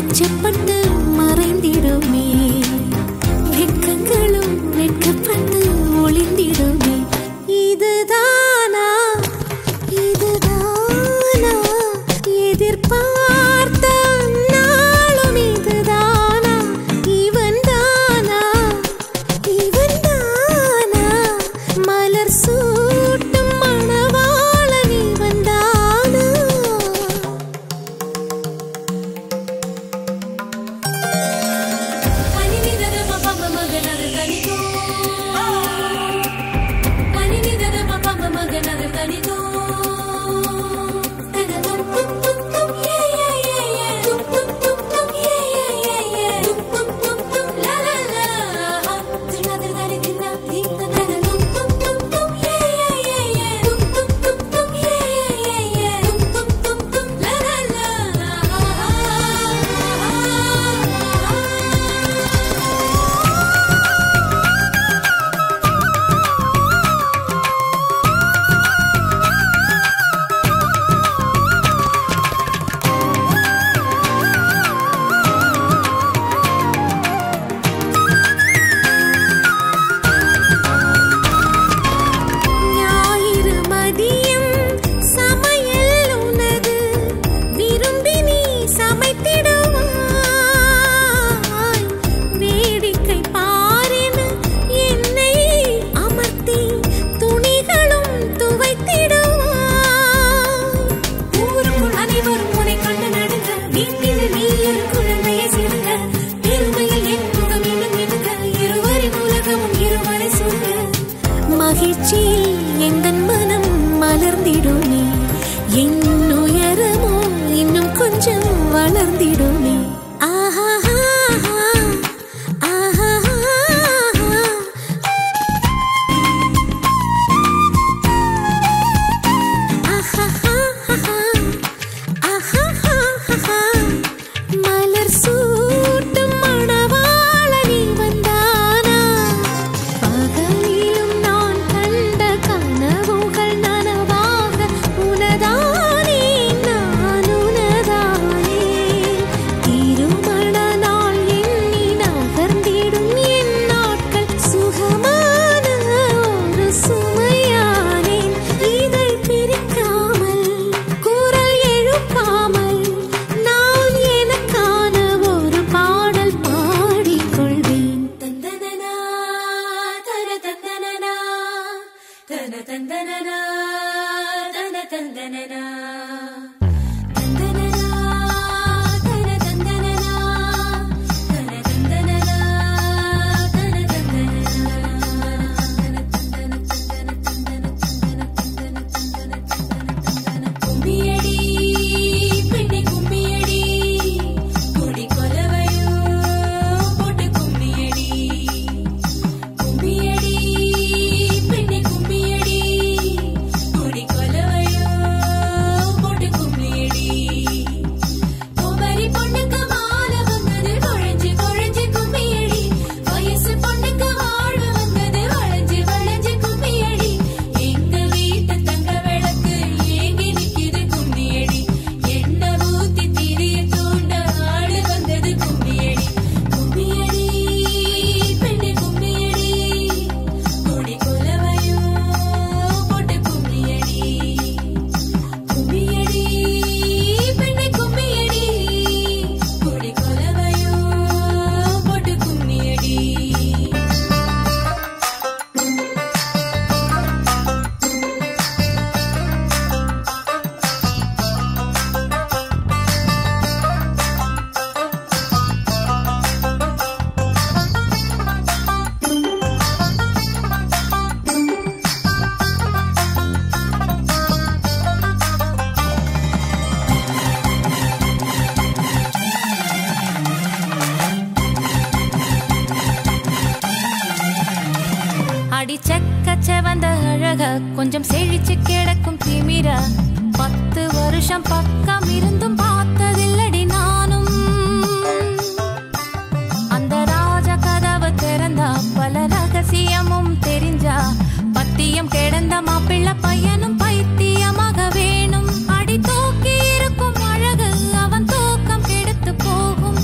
G: அச்சப்பட்டு மறைந்திடுமே வெட்கங்களும் வெட்கப்பட்டு ஒளிந்திடுமே இதுதானா இதுதானா எதிர்பார்த்த நாளும் இதுதானா இவன் தானா மலர் சூட்டும் மணவாளன் இவன் தானா மகிழ்ச்சியில் எந்தன் மனம் மலர்ந்திடுமே என் உயரமோ இன்னும் கொஞ்சம் வளர்ந்திடுமே ஆஹா ஆஹா மலர் சூட்டும் மணவாளன் இவன் தானா பகலிலும் நான் கண்ட கனவுகள் நனவாக உனதானே நான் உனதானே திருமண நாள் எண்ணி நகர்ந்திடும் என் நாட்கள் சுகமான ஒரு சுமையானேன் இதை பிரிக்காமல் குரல் எழுப்பாமல் நான் எனக்கான ஒரு பாடல் பாடிக்கொள்வேன் தந்தனனா தன தந்தனனா தன தந்தனனா தன தந்தனனா தந்தனனா தன தந்தனனா தன தந்தனனா தன தந்தனனா கும்மியடி பெண்ணே கும்மியடி குடி கொலவையோ போட்டு கும்மியடி கும்மியடி பெண்ணே கும்மியடி குடி கொலவையோ போட்டு கும்மியடி குமரி பொண்ணுக்கு மாலை வந்தது குழஞ்சு குழஞ்சு கும்மியடி வயசு பொண்ணுக்கு வாழ்வு வந்தது வளைஞ்சு வளைஞ்சு கும்மியடி எங்க வீட்டு தங்க விளக்கு ஏங்கி நிக்குது கும்மியடி என்ன ஊத்தி திரிய தூண்ட ஆடு வந்தது கும்மியடி கும்மியடி பெண்ணே கும்மியடி குடி கொலவையோ போட்டு கும்மியடி கும்மியடி பெண்ணே கும்மியடி குடி கொலவையோ போட்டு கும்மியடி அடி செக்கச்ச வந்த அழக கொஞ்சம் செழிச்சு கிடக்கும் திமிரா 10 வருஷம் பக்கம் இருந்தும் பார்த்ததில்லடி நானும் அந்த ராஜ கதவு திறந்தா பல ரகசியமும் தெரிஞ்சா பத்தியம் கிடந்த மாப்பிள்ள பையனும் பைத்தியமாக வேணும் அடி தூக்கி இருக்கும் அழகு அவன் தூக்கம் கெடுத்து போகும்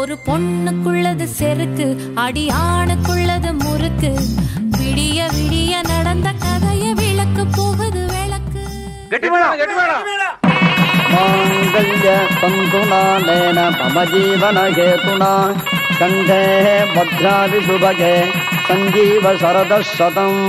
C: ஒரு பொண்ணுக்குள்ளது செருக்கு, அடியானுக்குள்ளது முறுக்கு. விடிய விடிய நடந்த கதைய விளக்கு போகுது விளக்கு.
H: மாங்கல்ய சந்துனானேன மம ஜீவன ஹேதுனா கண்டே பத்ராவி சுபகே சஞ்சீவ சரத சதம்.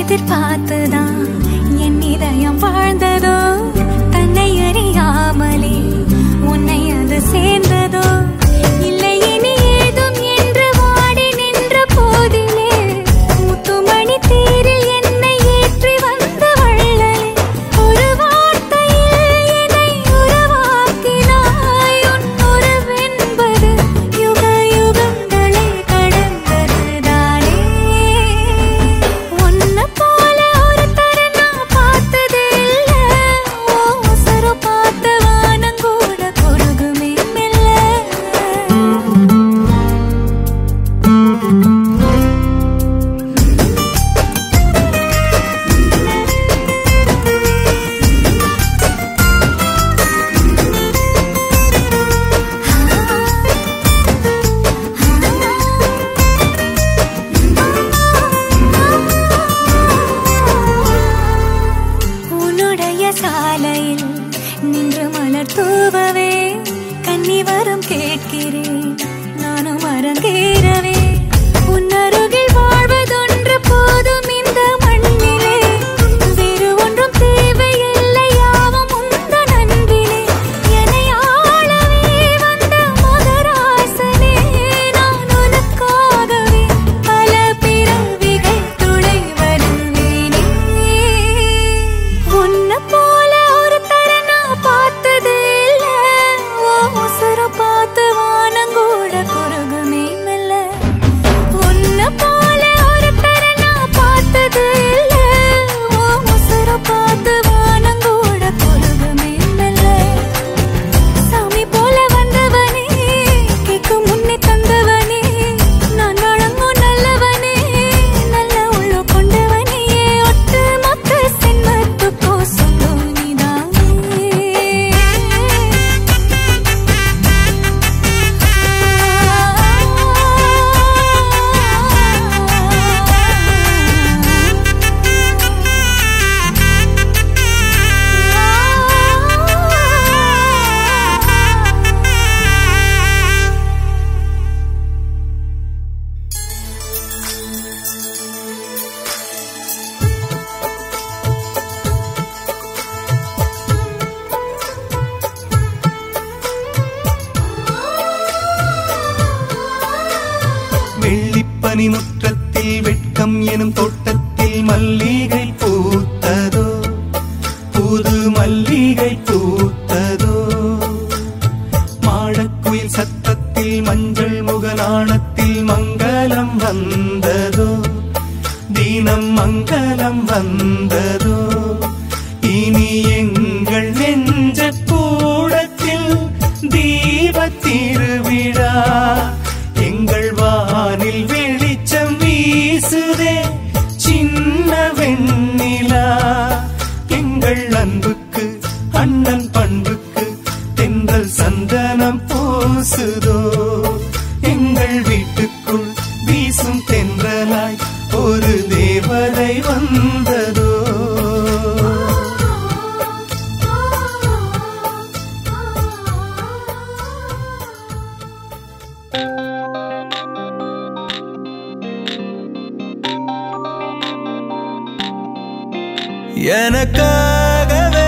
C: எதிர்பார்த்துதான் என் இதயம் வாழ்ந்ததோ, தன்னை அறியாமலே உன்னை அது சேர்ந்ததோ, இல்லை இனி ஏதும் என்று வாடி நின்ற போதிலே முத்துமணி தேரில் என்னை ஏற்றி வந்த வள்ளலே, ஒரு வார்த்தையில் என்னை உருவாக்கினாய். உன் உறவென்பது யுக யுகங்களை கடந்தது தானே. உன்னை போல ஒரு
E: மயக்கம் எனும் தோட்டத்தில் மல்லிகை பூத்ததோ, புது மல்லிகை பூத்ததோ. மாடக்குயில் சத்தத்தில் மஞ்சள் முகநாணத்தில் மங்களம் வந்ததோ, தினம் மங்களம் வந்ததோ. இனி எங்கள் நெஞ்ச கூடத்தில் தீபத் திருவிழா, எங்கள் வானில் வெளிச்சம் வீசுதே சின்ன வெண்ணிலா. எங்கள் அன்புக்கு அண்ணன் பண்புக்கு தென்றல் சந்தனம் பூசுதோ, எங்கள் வீட்டுக்குள் வீசும் தென்றலாய் ஒரு தேவதை வந்ததோ.
B: எனக்காகவே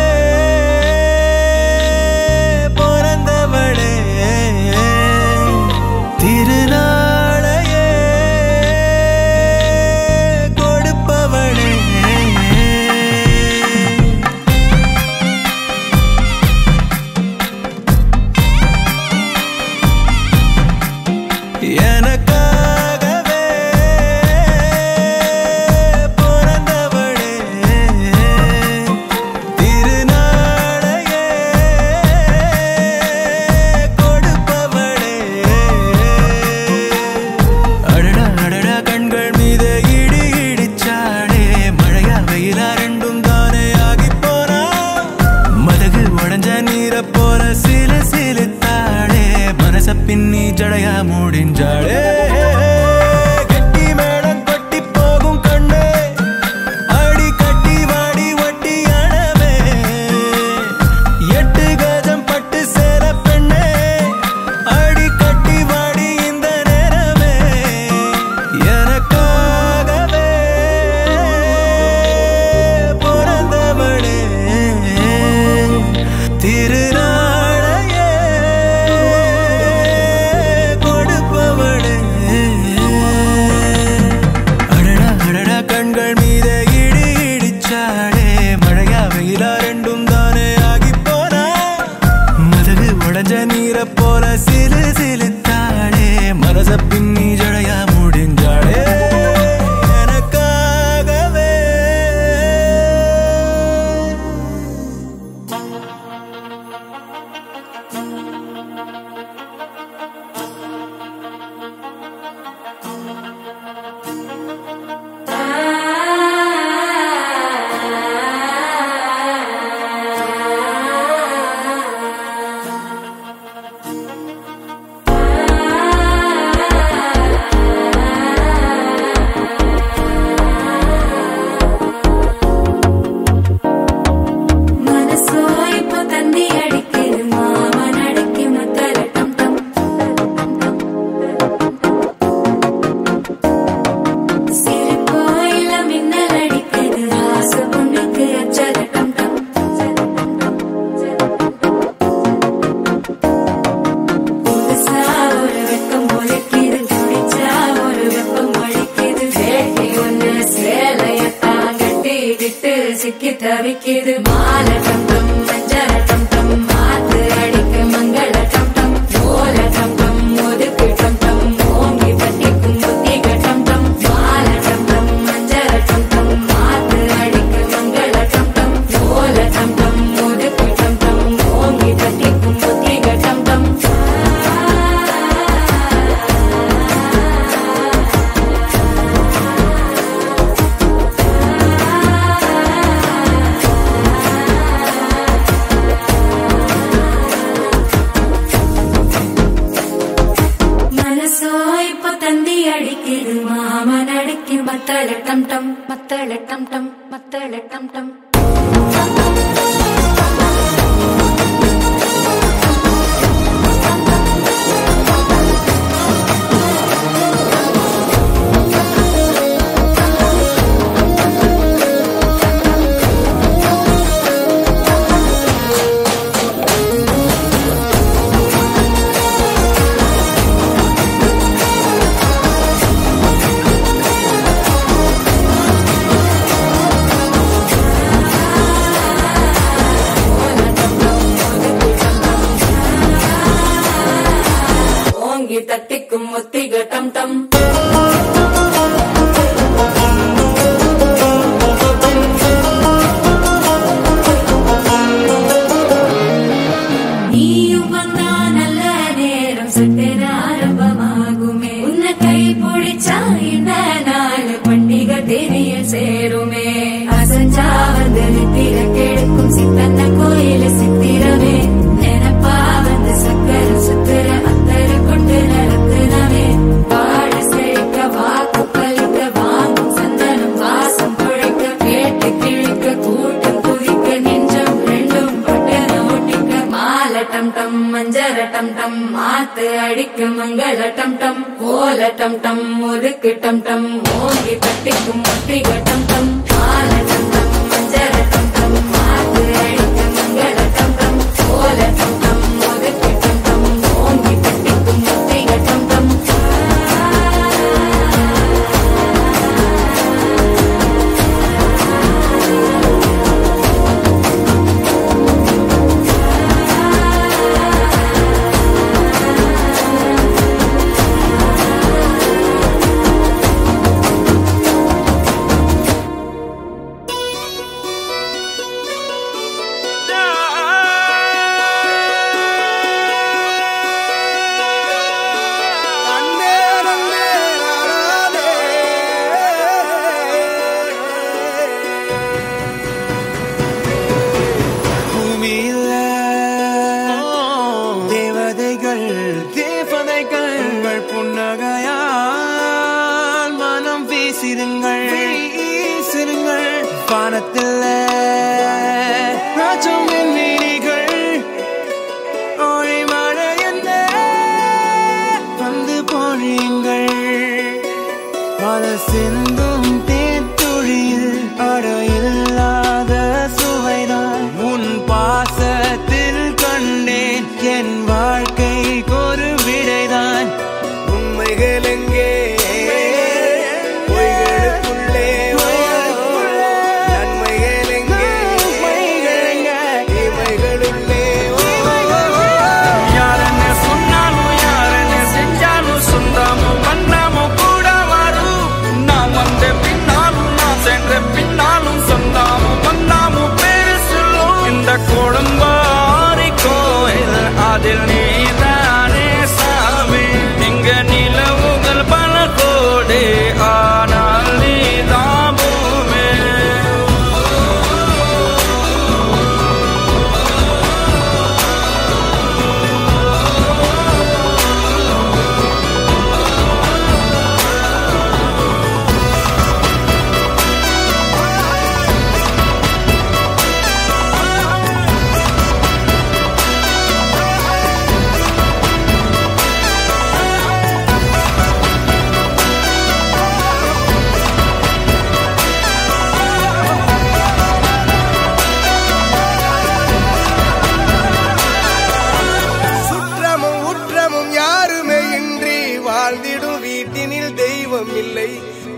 B: பிறந்தவளே, திருநாளையே கொடுப்பவளே. எனக்காகவே பிறந்தவளே, திருநாளையே கொடுப்பவளே. அடடா அடடா கண்கள் மீது இடி இடிச்சாடே, மழையா வெயிலா ரெண்டும் தானே ஆகி போனா. மதகு உடஞ்ச நீரை போல சில சிலுத்தாளே, மனச பின்னி ஜடையா முடிஞ்சாளே. கட்டி மேடம் கொட்டி போகும் கண்ணே, அடி கட்டி வாடி வட்டி அணவே. 8 கஜம் பட்டு சேர பெண்ணே, அடி கட்டி வாடி இந்த நேரமே. எனக்காகவே பிறந்தவளே, திருநாளையே கொடுப்பவளே. அடடா அடடா கண்கள் மீது இடி இடிச்சாடே, மழையா வெயிலா ரெண்டும் தானே ஆகி போனா. மதகு உடஞ்ச நீரை போல சிலு சிலுத்தாளே, மனச பின்னி ஜடையா முடிஞ்சாளே. எனக்காகவே
C: மனசோ இப்போ தந்தி அடிக்குது, மாமன் அடிக்கு முத்தல டம் டம். சிரிப்போ இல்ல மின்னல் அடிக்குது, ஆசை பொண்ணுக்கு அச்சல டம் டம். புதுசா ஒரு வெப்பம் ஒலிக்குது, துடிச்சா ஒரு வெப்பம் அடிக்குது. வேட்டி ஒண்ணு சேலையத்தான் கட்டிக்கிட்டு சிக்கி தவிக்குது. மாலை டம் டம் மஞ்சள் டம் டம், மாத்து அடிக்கு மங்கள டம் டம். ஓல டம் டம் ஒதுக்கு டம் டம், ஓங்கி பட்டிக்கும் புத்திக டம் டம். மாலை டம் டம் மஞ்சள் டம் டம், மாத்து அடிக்கு மங்கள டம் டம். ஓல டம் டம் ஒதுக்கு டம் டம், ஓங்கி பட்டிக்கும் புத்திக டம் டம். மனசோ இப்போ தந்தி அடிக்குது, மாமன் அடிக்கு மத்தள டம் டம், மத்தள டம் டம், மத்தள டம் டம். சித்தன்ன கோயில சித்திரவே நினப்பா வந்து சக்கர சுத்துற அத்தர கொண்டு நடத்துனவே வாழ செழிக்க வாக்கு பலிக்க வாங்கும் சந்தனம் வாசம் குழைக்க கேட்டு கிழிக்க கூட்டம் குதிக்க நெஞ்சம் ரெண்டும் பட்டன ஒட்டிக்க மாலை டம் டம் மஞ்சர டம் டம் மாத்து அடிக்க மங்கள டம் டம் கோல டம் டம் ஒதுக்கு டம் டம் ஓங்கி கட்டிக்கும் ஒட்டிக டம் டம் மாலை டம் டம் மஞ்சர டம் டம் மாத்து அடிக்க மங்கள டம் டம் கோல டம் டம் ஒதுக்கு டம் டம் ஓங்கி கட்டிக்கும் ஒட்டிக டம் டம்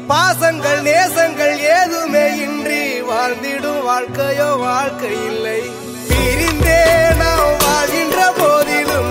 A: பாசங்கள் நேசங்கள் ஏதுமே இன்றி வாழ்ந்திடும் வாழ்க்கையோ வாழ்க்கை இல்லை பிரிந்தே நாம் வாழ்கின்ற போதிலும்